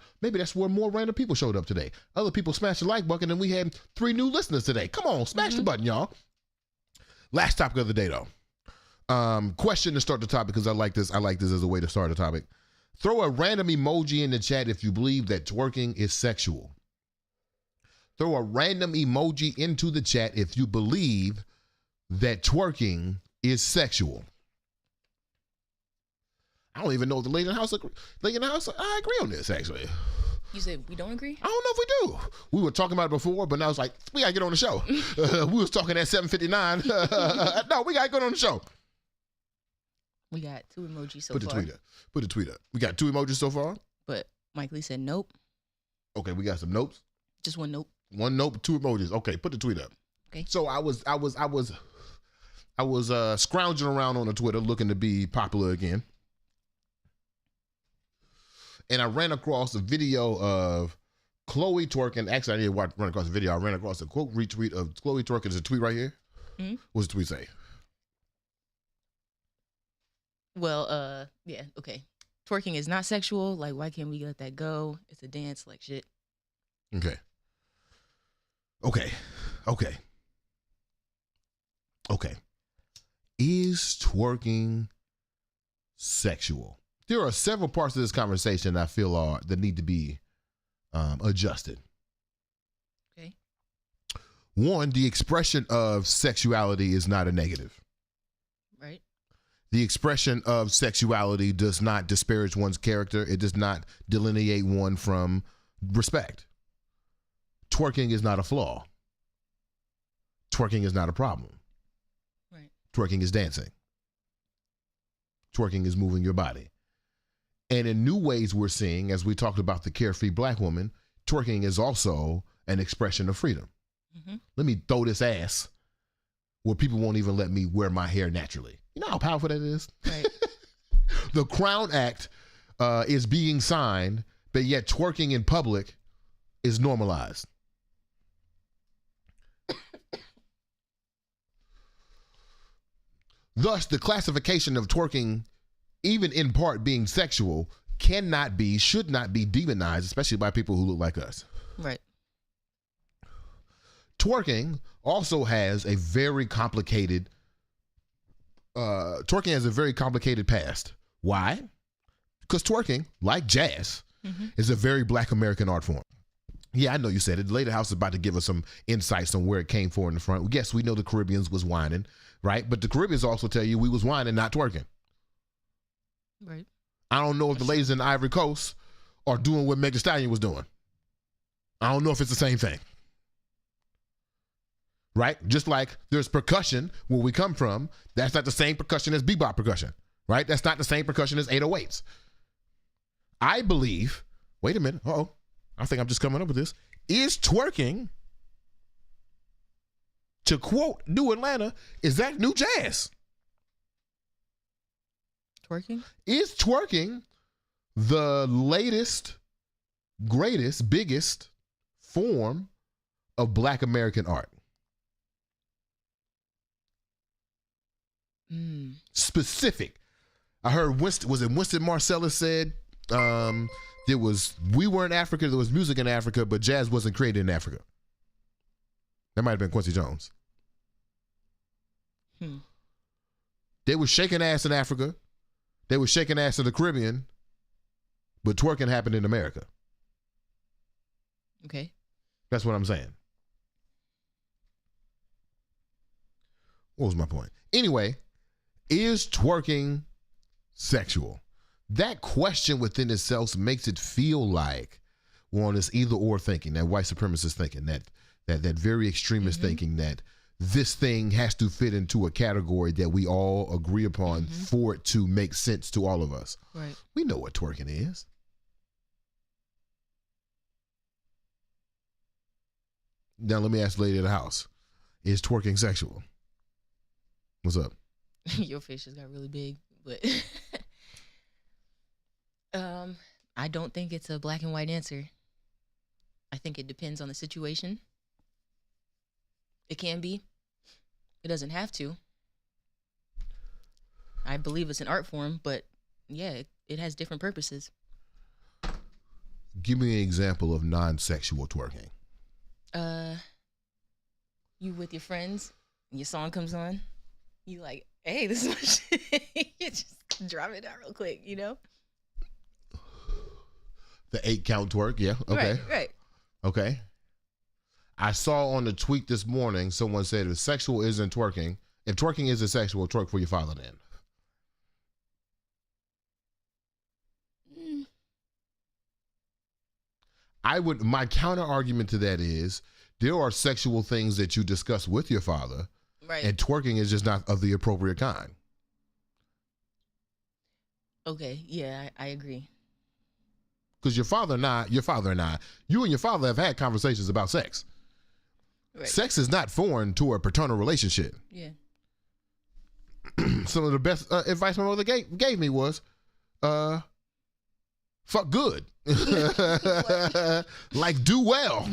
random people showed up today. Other people smashed the like button and we had 3 new listeners today. Come on, smash the button, y'all. Last topic of the day though. Question to start the topic because I like this as a way to start a topic. Throw a random emoji in the chat if you believe that twerking is sexual. Throw a random emoji into the chat if you believe that twerking is sexual. I don't even know if the lady in the house I agree on this, actually. You said we don't agree? I don't know if we do. We were talking about it before, but now it's like, we got to get on the show. We was talking at 7:59. No, we got to get on the show. We got 2 emojis so far. Put the tweet up. We got 2 emojis so far? But Mike Lee said nope. Okay, we got some notes. Just 1 nope. 1 nope, 2 emojis. Okay, put the tweet up. Okay. So I was scrounging around on the Twitter looking to be popular again. And I ran across a video of Chloe twerking. Actually, I didn't run across the video. I ran across a quote retweet of Chloe twerking. There's a tweet right here. Mm-hmm. What's the tweet say? Well, yeah, okay. Twerking is not sexual. Like, why can't we let that go? It's a dance, like shit. Okay. Is twerking sexual? There are several parts of this conversation I feel that need to be adjusted. Okay. One, the expression of sexuality is not a negative. Right. The expression of sexuality does not disparage one's character. It does not delineate one from respect. Twerking is not a flaw. Twerking is not a problem. Right. Twerking is dancing. Twerking is moving your body. And in new ways we're seeing, as we talked about the carefree black woman, twerking is also an expression of freedom. Mm-hmm. Let me throw this ass where people won't even let me wear my hair naturally. You know how powerful that is? Right. The Crown Act is being signed, but yet twerking in public is normalized. Thus, the classification of twerking, even in part being sexual, cannot be, should not be demonized, especially by people who look like us. Right. Twerking also has a very complicated past. Why? Because twerking, like jazz, is a very black American art form. Yeah, I know you said it. The Lady House is about to give us some insights on where it came from in the front. Yes, we know the Caribbeans was whining, right? But the Caribbeans also tell you we was whining, not twerking. Right. I don't know if the ladies in the Ivory Coast are doing what Meg Thee Stallion was doing. I don't know if it's the same thing. Right? Just like there's percussion where we come from, that's not the same percussion as bebop percussion. Right? That's not the same percussion as 808s. I believe, wait a minute, I think I'm just coming up with this. Is twerking, to quote New Atlanta, is that new jazz? Twerking? Is twerking the latest, greatest, biggest form of black American art? Specific. I heard Winston Marsalis said we were in Africa, there was music in Africa, but jazz wasn't created in Africa. That might have been Quincy Jones. They were shaking ass in Africa. They were shaking ass in the Caribbean, but twerking happened in America. Okay. That's what I'm saying. What was my point? Anyway, is twerking sexual? That question within itself makes it feel like we're on this either or thinking, that white supremacist thinking, that very extremist thinking that this thing has to fit into a category that we all agree upon for it to make sense to all of us. Right. We know what twerking is. Now let me ask the lady of the house, is twerking sexual? What's up? Your face just got really big, but I don't think it's a black and white answer. I think it depends on the situation. It can be. It doesn't have to. I believe it's an art form, but yeah, it has different purposes. Give me an example of non-sexual twerking. You with your friends, and your song comes on, you like, hey, this is my shit. You just drop it down real quick, you know? The 8-count twerk, yeah, okay. Right. Okay. I saw on the tweet this morning, someone said if sexual isn't twerking, if twerking isn't sexual, twerk for your father then. My counter argument to that is there are sexual things that you discuss with your father, Right. and twerking is just not of the appropriate kind. Okay, yeah, I agree. Because you and your father have had conversations about sex. Right. Sex is not foreign to a paternal relationship. Yeah. Some of the best advice my mother gave me was, fuck good. Like, do well.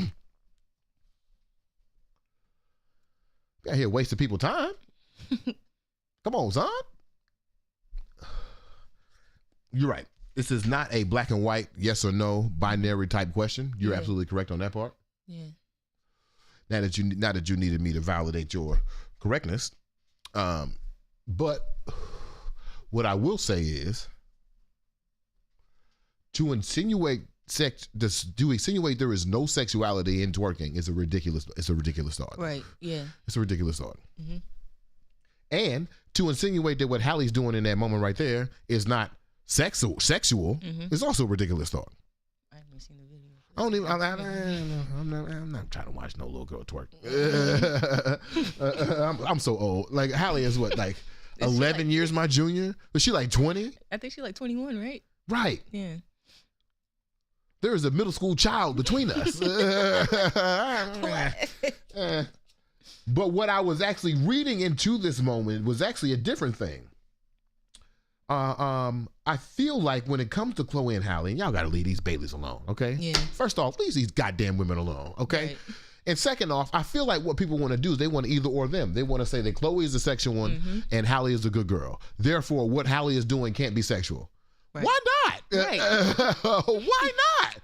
Got here wasting people's time. Come on, son. You're right. This is not a black and white, yes or no, binary type question. You're absolutely correct on that part. Yeah. Not that you needed me to validate your correctness. But what I will say is to insinuate there is no sexuality in twerking is a ridiculous thought. Right. Yeah. It's a ridiculous thought. Mm-hmm. And to insinuate that what Hallie's doing in that moment right there is not sexual is also a ridiculous thought. I haven't seen the video. I'm not trying to watch no little girl twerk. I'm so old. Like Hallie is what, like 11 years my junior? Was she like 20? I think she's like 21, right? Right. Yeah. There is a middle school child between us. But what I was actually reading into this moment was actually a different thing. I feel like when it comes to Chloe and Halle, and y'all gotta leave these Baileys alone, okay? Yeah. First off, leave these goddamn women alone, okay? Right. And second off, I feel like what people want to do is they want to either or them. They want to say that Chloe is the sexual one and Halle is the good girl. Therefore, what Halle is doing can't be sexual. Right. Why not? Right. Why not?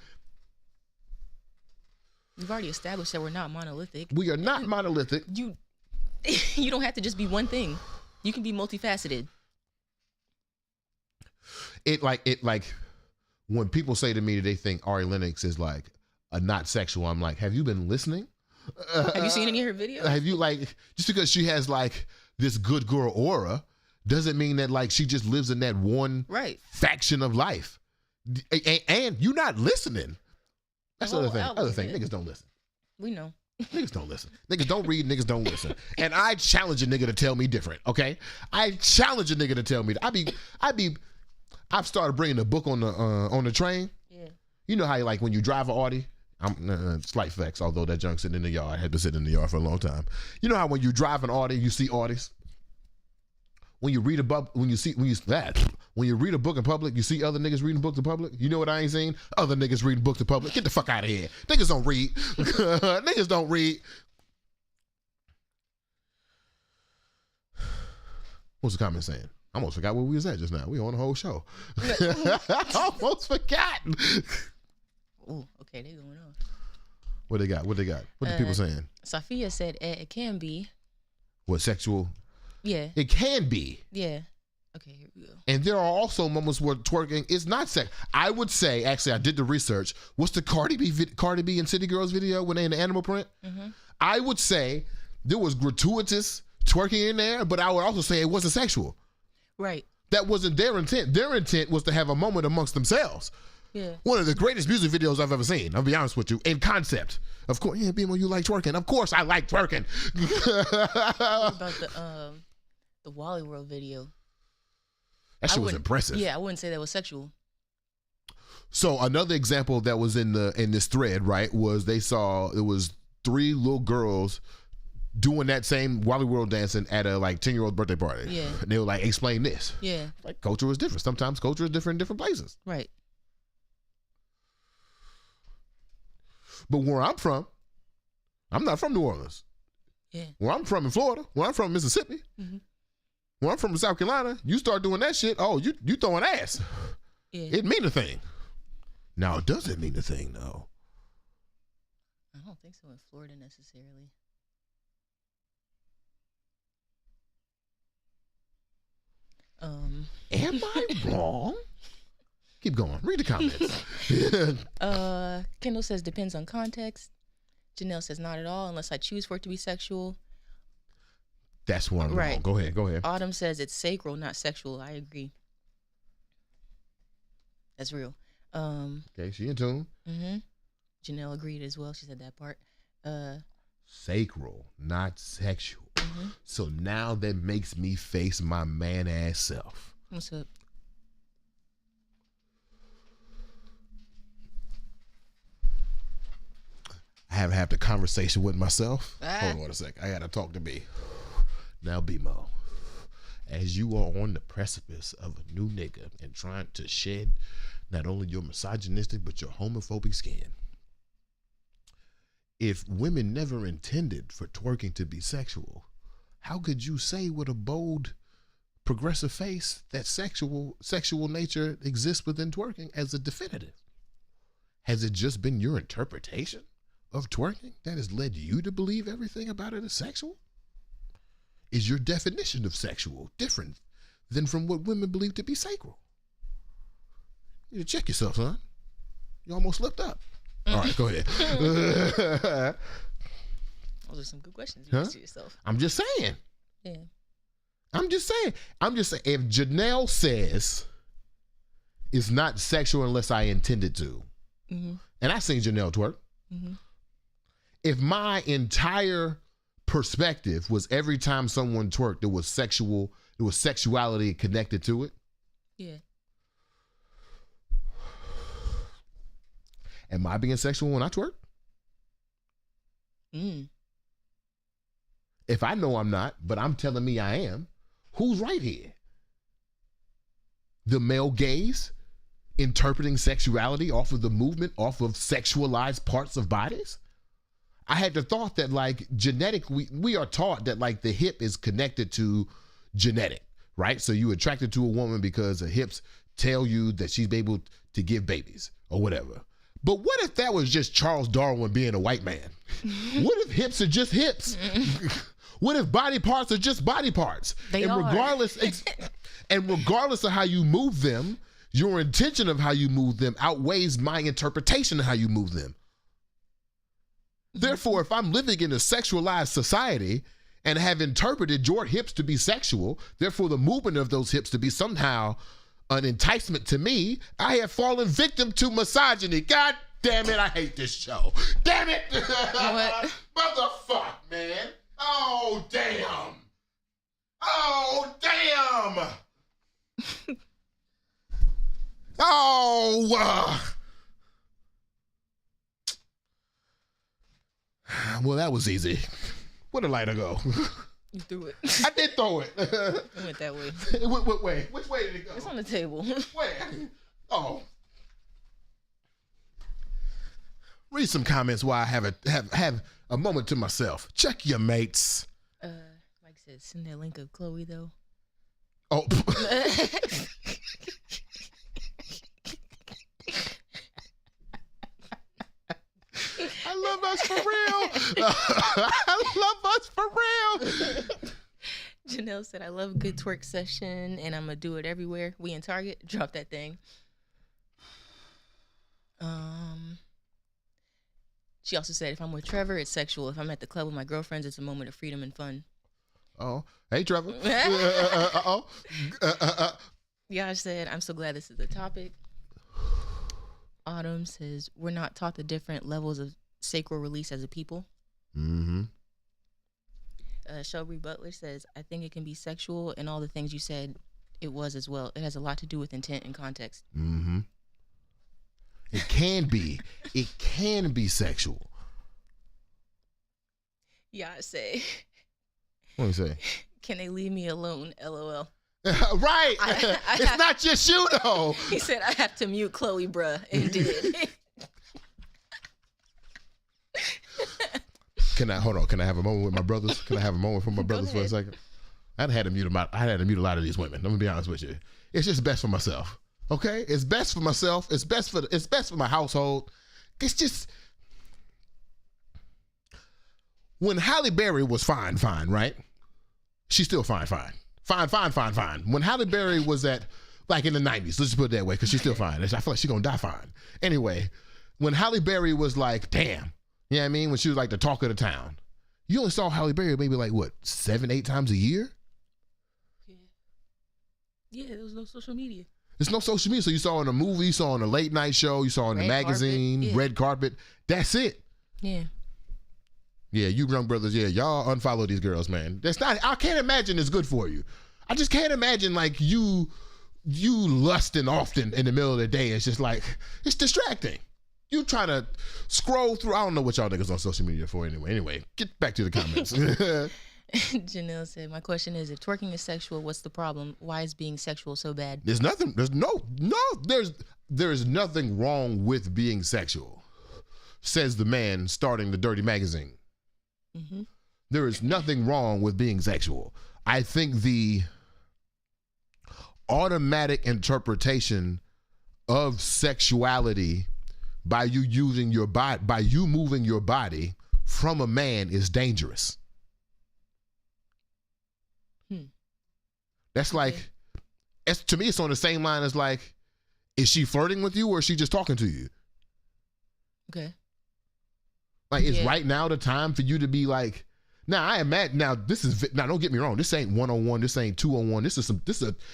We've already established that we're not monolithic. We are not monolithic. You don't have to just be one thing. You can be multifaceted. It like when people say to me that they think Ari Lennox is like a not sexual, I'm like, have you been listening? Have you seen any of her videos? Have you just because she has like this good girl aura doesn't mean that like she just lives in that one faction of life. And you're not listening. That's the other thing. Niggas don't listen. We know. Niggas don't listen. Niggas don't read. Niggas don't listen. And I challenge a nigga to tell me different. Okay, I challenge a nigga to tell me. I've started bringing the book on the train. Yeah. You know how like when you drive an Audi. Slight flex, although that junk sitting in the yard. I had been sitting in the yard for a long time. You know how when you drive an Audi, you see Audis. When you read a book, when you read a book in public, you see other niggas reading books in public. You know what I ain't seen? Other niggas reading books in public. Get the fuck out of here. Niggas don't read. Niggas don't read. What's the comment saying? I almost forgot where we was at just now. We on the whole show. I almost forgot. Ooh, okay, they going on. What they got? What the people saying? Sophia said it can be. What, sexual? Yeah. It can be. Yeah. Okay, here we go. And there are also moments where twerking is not sex. I would say, actually, I did the research. What's the Cardi B and City Girls video when they in the animal print? Mm-hmm. I would say there was gratuitous twerking in there, but I would also say it wasn't sexual. Right. That wasn't their intent. Their intent was to have a moment amongst themselves. Yeah. One of the greatest music videos I've ever seen. I'll be honest with you. In concept. Of course, yeah, BeMo, you like twerking. Of course I like twerking. What about the Wally World video? That shit was impressive. Yeah, I wouldn't say that was sexual. So another example that was in this thread, right, was it was 3 little girls doing that same Wally World dancing at a like 10-year-old birthday party. Yeah. And they were like, explain this. Yeah. Like culture is different. Sometimes culture is different in different places. Right. But where I'm from, I'm not from New Orleans. Yeah. Where I'm from in Florida, where I'm from in Mississippi, Where I'm from South Carolina, you start doing that shit, oh, you throwing ass. Yeah. It mean a thing. Now, it doesn't mean a thing, though. I don't think so in Florida necessarily. Am I wrong? Keep going. Read the comments. Kendall says depends on context. Janelle says not at all unless I choose for it to be sexual. That's one wrong. Go ahead. Autumn says it's sacral, not sexual. I agree. That's real. Okay, she in tune. Mm-hmm. Janelle agreed as well. She said that part. Sacral, not sexual. Mm-hmm. So now that makes me face my man-ass self. What's up? I haven't had the conversation with myself. Hold on a sec. I gotta talk to B. Now, BeMo, as you are on the precipice of a new nigga and trying to shed not only your misogynistic but your homophobic skin, if women never intended for twerking to be sexual, how could you say with a bold, progressive face that sexual nature exists within twerking as a definitive? Has it just been your interpretation of twerking that has led you to believe everything about it is sexual? Is your definition of sexual different than from what women believe to be sacral? You need to check yourself, son. You almost slipped up. All right, go ahead. Those are some good questions you asked yourself. I'm just saying. Yeah. I'm just saying. If Janelle says it's not sexual unless I intended to, Mm-hmm. and I seen Janelle twerk, Mm-hmm. if my entire perspective was every time someone twerked, there was sexuality connected to it. Yeah. Am I being sexual when I twerk? If I know I'm not, but I'm telling me I am, who's right here? The male gaze interpreting sexuality off of the movement, off of sexualized parts of bodies? I had the thought that like we are taught that like the hip is connected to genetic, right? So you attracted to a woman because her hips tell you that she's able to give babies or whatever. But what if that was just Charles Darwin being a white man? What if hips are just hips? What if body parts are just body parts? Regardless of how you move them, your intention of how you move them outweighs my interpretation of how you move them. Therefore, if I'm living in a sexualized society and have interpreted your hips to be sexual, therefore the movement of those hips to be somehow an enticement to me, I have fallen victim to misogyny. God damn it, I hate this show. Damn it. What? Motherfuck, man. Oh, damn. Oh, damn. Well, that was easy. Where'd the lighter go? You threw it. I did throw it. It went that way. Wait. Which way did it go? It's on the table. Where? Oh. Read some comments while I have a moment to myself. Check your mates. Mike said, send that link of Chloe though. Oh. I love us for real. I love us for real. Janelle said, I love a good twerk session and I'm going to do it everywhere. We in Target. Drop that thing. She also said, if I'm with Trevor, it's sexual. If I'm at the club with my girlfriends, it's a moment of freedom and fun. Oh, hey, Trevor. Yash said, I'm so glad this is the topic. Autumn says, we're not taught the different levels of sacral release as a people. Mm-hmm. Shelby Butler says, I think it can be sexual, and all the things you said, it was as well. It has a lot to do with intent and context. Mm-hmm. It can be. It can be sexual. Yeah, I say. What do you say? Can they leave me alone? LOL. Right. It's not just you, though. He said, I have to mute Chloe, bruh. And did. Can I have a moment with my brothers? Can I have a moment for my brothers for a second? I had to mute a lot of these women. I'm gonna be honest with you. It's just best for myself. Okay, it's best for myself. It's best for my household. It's just when Halle Berry was fine, right? She's still fine. When Halle Berry was at like in the 90s, let's just put it that way, because she's still fine. I feel like she's gonna die fine. Anyway, when Halle Berry was like, damn, you know what I mean? When she was like the talk of the town, you only saw Halle Berry maybe like what, 7-8 times a year? Yeah, there was no social media. There's no social media. So you saw her in a movie, you saw her in a late night show, you saw her in the magazine, red carpet. That's it. Yeah. Yeah, you young brothers, yeah, y'all unfollow these girls, man. I can't imagine it's good for you. I just can't imagine like you lusting often in the middle of the day. It's just like, it's distracting. You trying to scroll through, I don't know what y'all niggas on social media for anyway. Anyway, get back to the comments. Janelle said, my question is, if twerking is sexual, what's the problem? Why is being sexual so bad? There's nothing wrong with being sexual, says the man starting the Dirty Magazine. Mm-hmm. There is nothing wrong with being sexual. I think the automatic interpretation of sexuality by you using your body, by you moving your body from a man is dangerous. That's like, to me, it's on the same line as like, is she flirting with you or is she just talking to you? Okay. Like, is right now the time for you to be like, don't get me wrong, this ain't 101, this ain't 201, this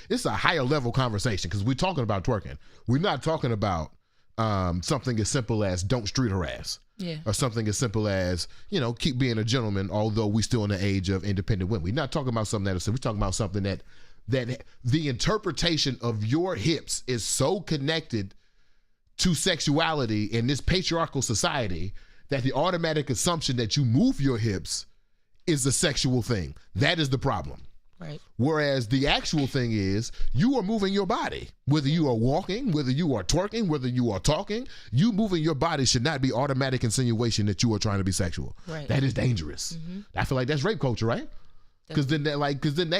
is a higher level conversation, because we're talking about twerking. We're not talking about something as simple as don't street harass. Yeah. Or something as simple as, keep being a gentleman, although we still in the age of independent women. We're not talking about something we're talking about something that the interpretation of your hips is so connected to sexuality in this patriarchal society that the automatic assumption that you move your hips is a sexual thing. That is the problem. Right. Whereas the actual thing is you are moving your body. Whether you are walking, whether you are twerking, whether you are talking, you moving your body should not be automatic insinuation that you are trying to be sexual. Right. That is dangerous. Mm-hmm. I feel like that's rape culture, right? Because then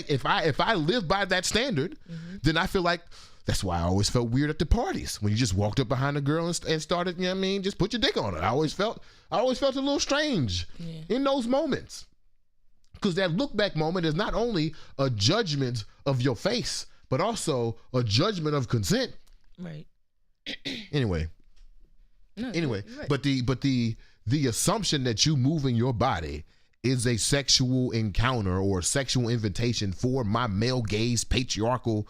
if I live by that standard, mm-hmm. then I feel like that's why I always felt weird at the parties when you just walked up behind a girl and started, just put your dick on her. I always felt a little strange in those moments. Because that look back moment is not only a judgment of your face, but also a judgment of consent. Right. Anyway. Right. But the assumption that you moving your body is a sexual encounter or a sexual invitation for my male gaze, patriarchal,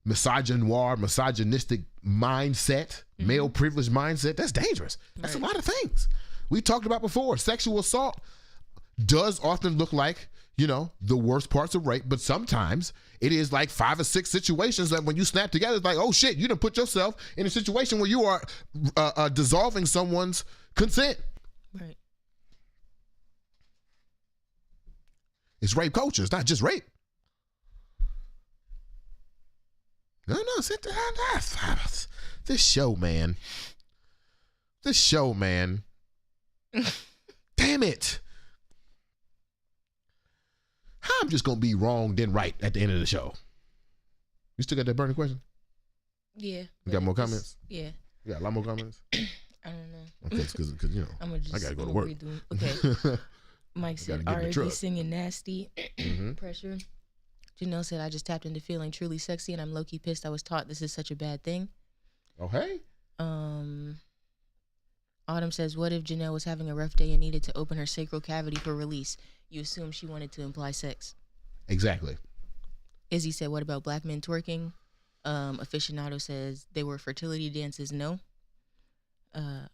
misogynistic mindset, mm-hmm. male privilege mindset, that's dangerous. That's a lot of things. We talked about before. Sexual assault does often look like, the worst parts of rape, but sometimes it is like 5 or 6 situations that when you snap together, it's like, oh shit, you done put yourself in a situation where you are dissolving someone's consent. Right. It's rape culture. It's not just rape. No, sit down. This show, man. Damn it. I'm just going to be wrong, then right at the end of the show. You still got that burning question? Yeah. You got more comments? Yeah. You got a lot more comments? I don't know. Okay, because I got to go to work. Okay. Mike said, RAV singing nasty. Mm-hmm. Pressure. Janelle said, I just tapped into feeling truly sexy and I'm low-key pissed I was taught this is such a bad thing. Oh, hey. Autumn says, what if Janelle was having a rough day and needed to open her sacral cavity for release? You assume she wanted to imply sex. Exactly. Izzy said, what about black men twerking? Aficionado says, they were fertility dances, no.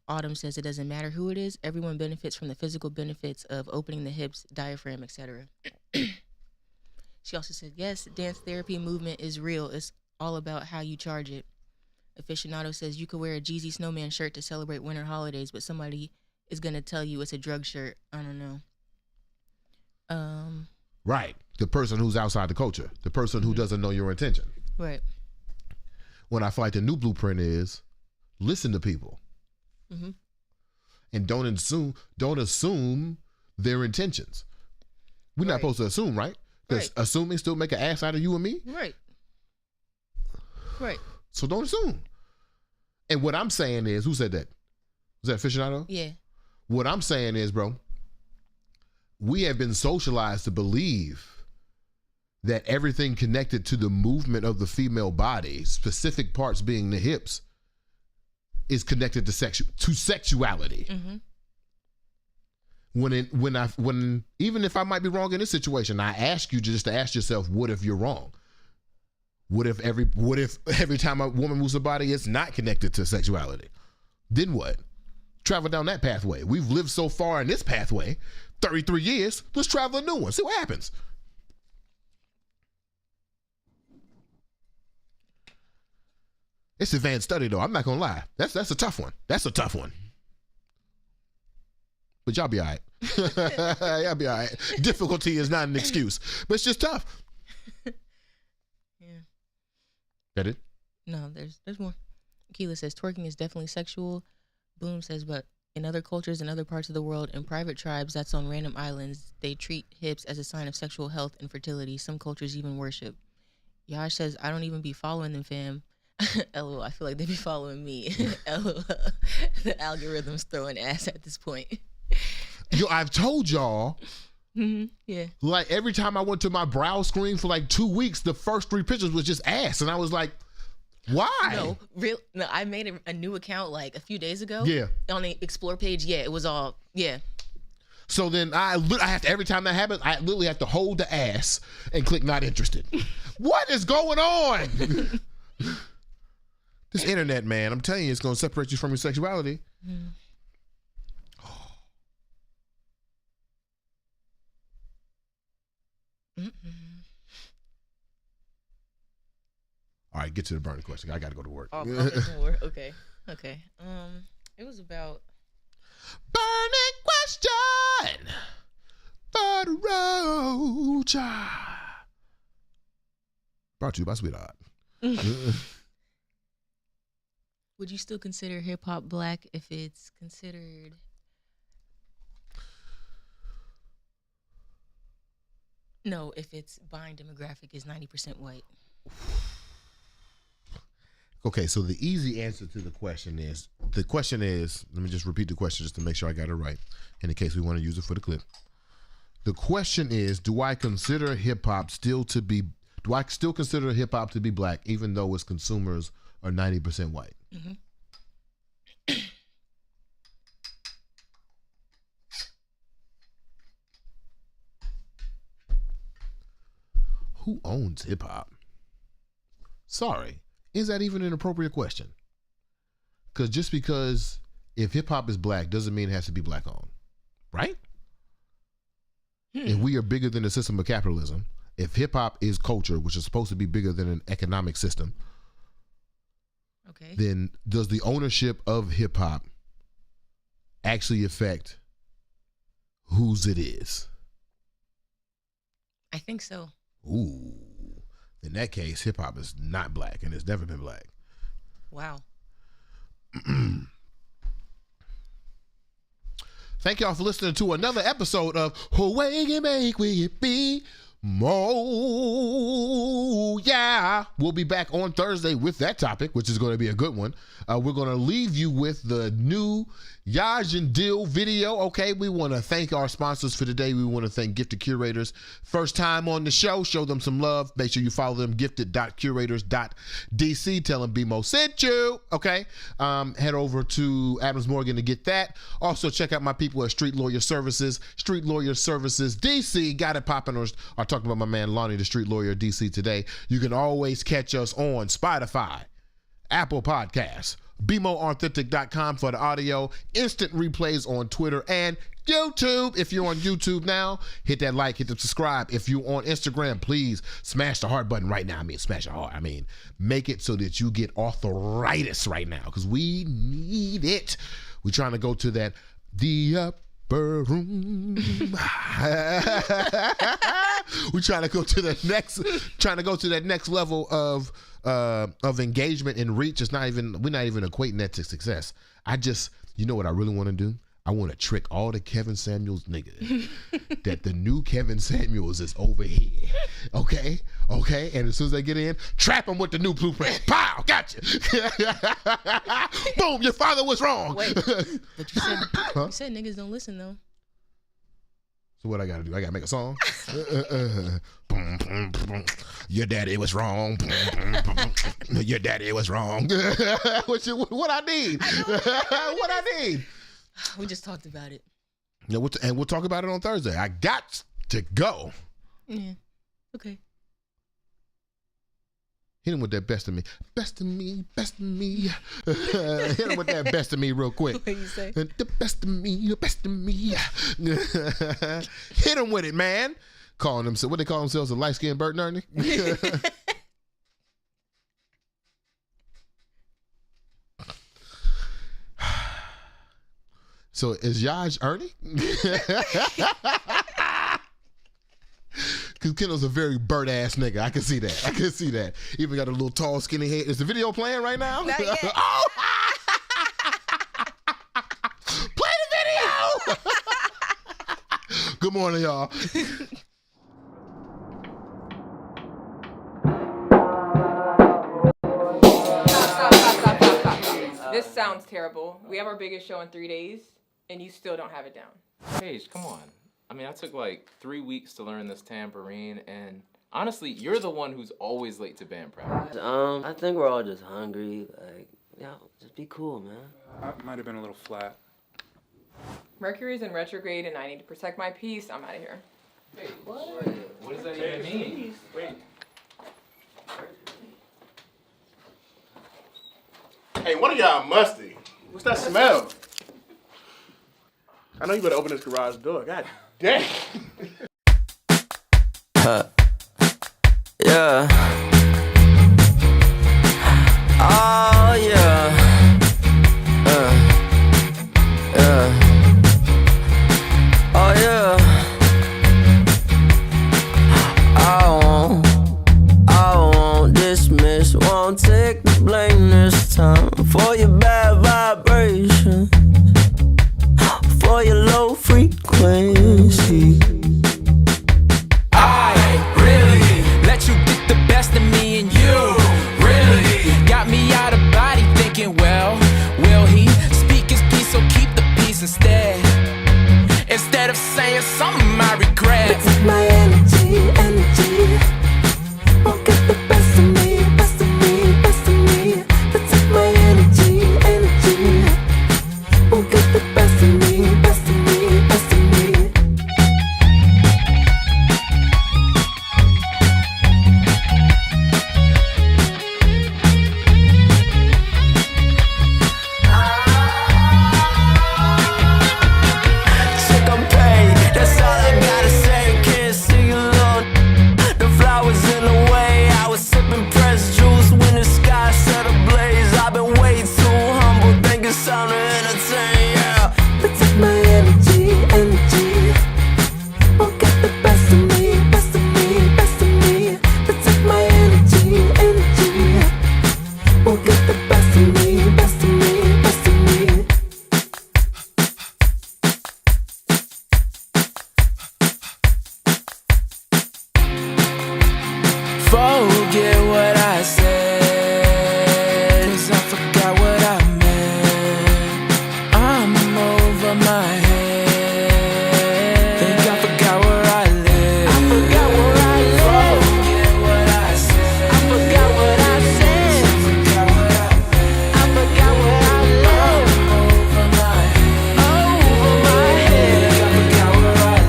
Autumn says, it doesn't matter who it is. Everyone benefits from the physical benefits of opening the hips, diaphragm, etc. She also said, yes, dance therapy movement is real. It's all about how you charge it. Aficionado says, you could wear a Jeezy Snowman shirt to celebrate winter holidays, but somebody is going to tell you it's a drug shirt. I don't know. Right. The person who's outside the culture. The person who doesn't know your intention. Right. When I feel like the new blueprint is listen to people. Mm-hmm. And don't assume their intentions. We're not supposed to assume, right? Because assuming still make an ass out of you and me. Right. So don't assume. And what I'm saying is, who said that? Was that aficionado? Yeah. What I'm saying is, bro, we have been socialized to believe that everything connected to the movement of the female body, specific parts being the hips, is connected to sexuality. Mm-hmm. When even if I might be wrong in this situation, I ask you just to ask yourself, what if you're wrong? What if every time a woman moves her body, it's not connected to sexuality? Then what? Travel down that pathway. We've lived so far in this pathway, 33 years. Let's travel a new one. See what happens. It's advanced study though. I'm not gonna lie. That's a tough one. That's a tough one. But y'all be all right. Y'all be all right. Difficulty is not an excuse, but it's just tough. Yeah. That it? No, there's more. Keela says twerking is definitely sexual. Bloom says, but in other cultures and other parts of the world, in private tribes that's on random islands, they treat hips as a sign of sexual health and fertility. Some cultures even worship. Yash says, I don't even be following them, fam. LOL, I feel like they be following me. LOL, the algorithm's throwing ass at this point. Yo, I've told y'all. Mm-hmm. Yeah. Like every time I went to my browse screen for like 2 weeks, the first 3 pictures was just ass, and I was like, why? No, I made a new account like a few days ago. Yeah. On the explore page. Yeah, it was all So then I have to, every time that happens, I literally have to hold the ass and click not interested. What is going on? This internet, man, I'm telling you, it's going to separate you from your sexuality. Mm. All right, get to the burning question. I got to go to work. Oh, okay. It was about burning question for the road. Brought to you by Sweetheart. Would you still consider hip hop black if it's considered? No, if its buying demographic is 90% white. Okay, so the easy answer to the question is, let me just repeat the question just to make sure I got it right, in case we want to use it for the clip. The question is, do I still consider hip hop to be black, even though its consumers are 90% white? Mm-hmm. Who owns hip hop? Sorry. Is that even an appropriate question? Because just because if hip hop is black doesn't mean it has to be black owned, right? If we are bigger than the system of capitalism, if hip hop is culture, which is supposed to be bigger than an economic system, okay, then does the ownership of hip hop actually affect whose it is? I think so. Ooh. In that case, hip hop is not black and it's never been black. Wow. Thank y'all for listening to another episode of Hawaii Make We Be Mo. Yeah. We'll be back on Thursday with that topic, which is going to be a good one. We're going to leave you with the new Yaj and Dill video. Okay, we want to thank our sponsors for today. We want to thank Gifted Curators. First time on the show, show them some love. Make sure you follow them, gifted.curators.dc. Tell them BeMo sent you. Okay, head over to Adams Morgan to get that. Also, check out my people at Street Lawyer Services. Street Lawyer Services DC. Got it popping, or talking about my man Lonnie, the Street Lawyer DC today. You can always catch us on Spotify, Apple Podcasts, BeMoAuthentic.com for the audio, instant replays on Twitter and YouTube. If you're on YouTube now, hit that like, hit the subscribe. If you're on Instagram, please smash the heart button right now. Smash the heart. Make it so that you get arthritis right now, because we need it. We're trying to go to the upper room. We're trying to go to that next level of engagement and reach. We're not even equating that to success. You know what I really want to do? I want to trick all the Kevin Samuels niggas that the new Kevin Samuels is over here. Okay? And as soon as they get in, trap them with the new blueprint. Pow! Gotcha! Boom! Your father was wrong. Wait, but you said niggas don't listen though. So what I gotta do? I gotta make a song? Your daddy was wrong. Your daddy was wrong. What I need? What I need? We just talked about it. Yeah, and we'll talk about it on Thursday. I got to go. Yeah. Okay. Hit him with that best of me. Best of me, best of me. Hit him with that best of me real quick. What you say? The best of me, best of me. Hit him with it, man. Calling themselves, what they call themselves, a light-skinned Bert and Ernie? So is Yaj Ernie? Because Kendall's a very bird-ass nigga. I can see that. Even got a little tall, skinny head. Is the video playing right now? Not yet. Oh! Play the video! Good morning, y'all. Stop. This sounds terrible. We have our biggest show in 3 days, and you still don't have it down. Paige, come on. I mean, I took like 3 weeks to learn this tambourine, and honestly, you're the one who's always late to band practice. I think we're all just hungry. Like, just be cool, man. I might have been a little flat. Mercury's in retrograde, and I need to protect my peace. I'm out of here. Wait, what? What does that even mean? Wait. Hey, one of y'all musty. What's that smell? I know you better open this garage door. God damn. Yeah. Oh, yeah. Oh, yeah. I won't dismiss, won't take the blame this time for your bad vibrations, for your low frequency. I really let you get the best of me, and you really got me out of body thinking, well, will he speak his piece, so keep the peace instead of saying something I regret. Take my energy, won't get the best of me, best of me, best of me. Take my energy, won't get the best of me, best of me, best of me. Chick, I'm paid, that's all I gotta say. Can't sing alone. The flowers in the way. I was sipping pressed juice when the sky set ablaze. I've been way too humble, think it's time to entertain, yeah. Take my energy, won't get the best of me, best of me, best of me. Take my energy, won't get the best of me, best of me, best of me. Forget what I said, 'cause I forgot what I meant. I'm over my head. Think I forgot where I live. I forgot where I live. Forget what I said. I forgot what I said. I forgot what I meant. I forgot where I live. Over my head. Over my head. Think I forgot where I live.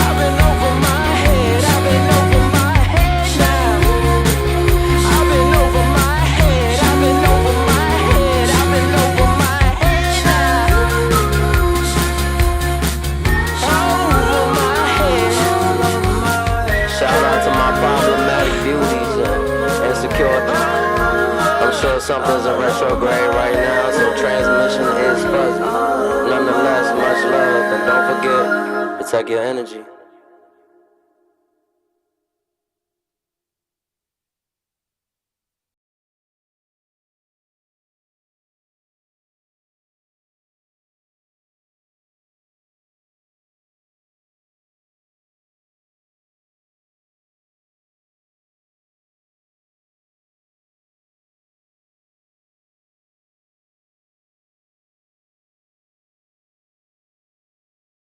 I've been over my head. I've been over my head now. I've been over my head. I've been over my head. I've been over my head now. Over my head. Shout out to my problematic beauties and insecure. I'm sure something's in retrograde right now, so transmission is fuzzy. Nonetheless, much love, and don't forget, protect your energy.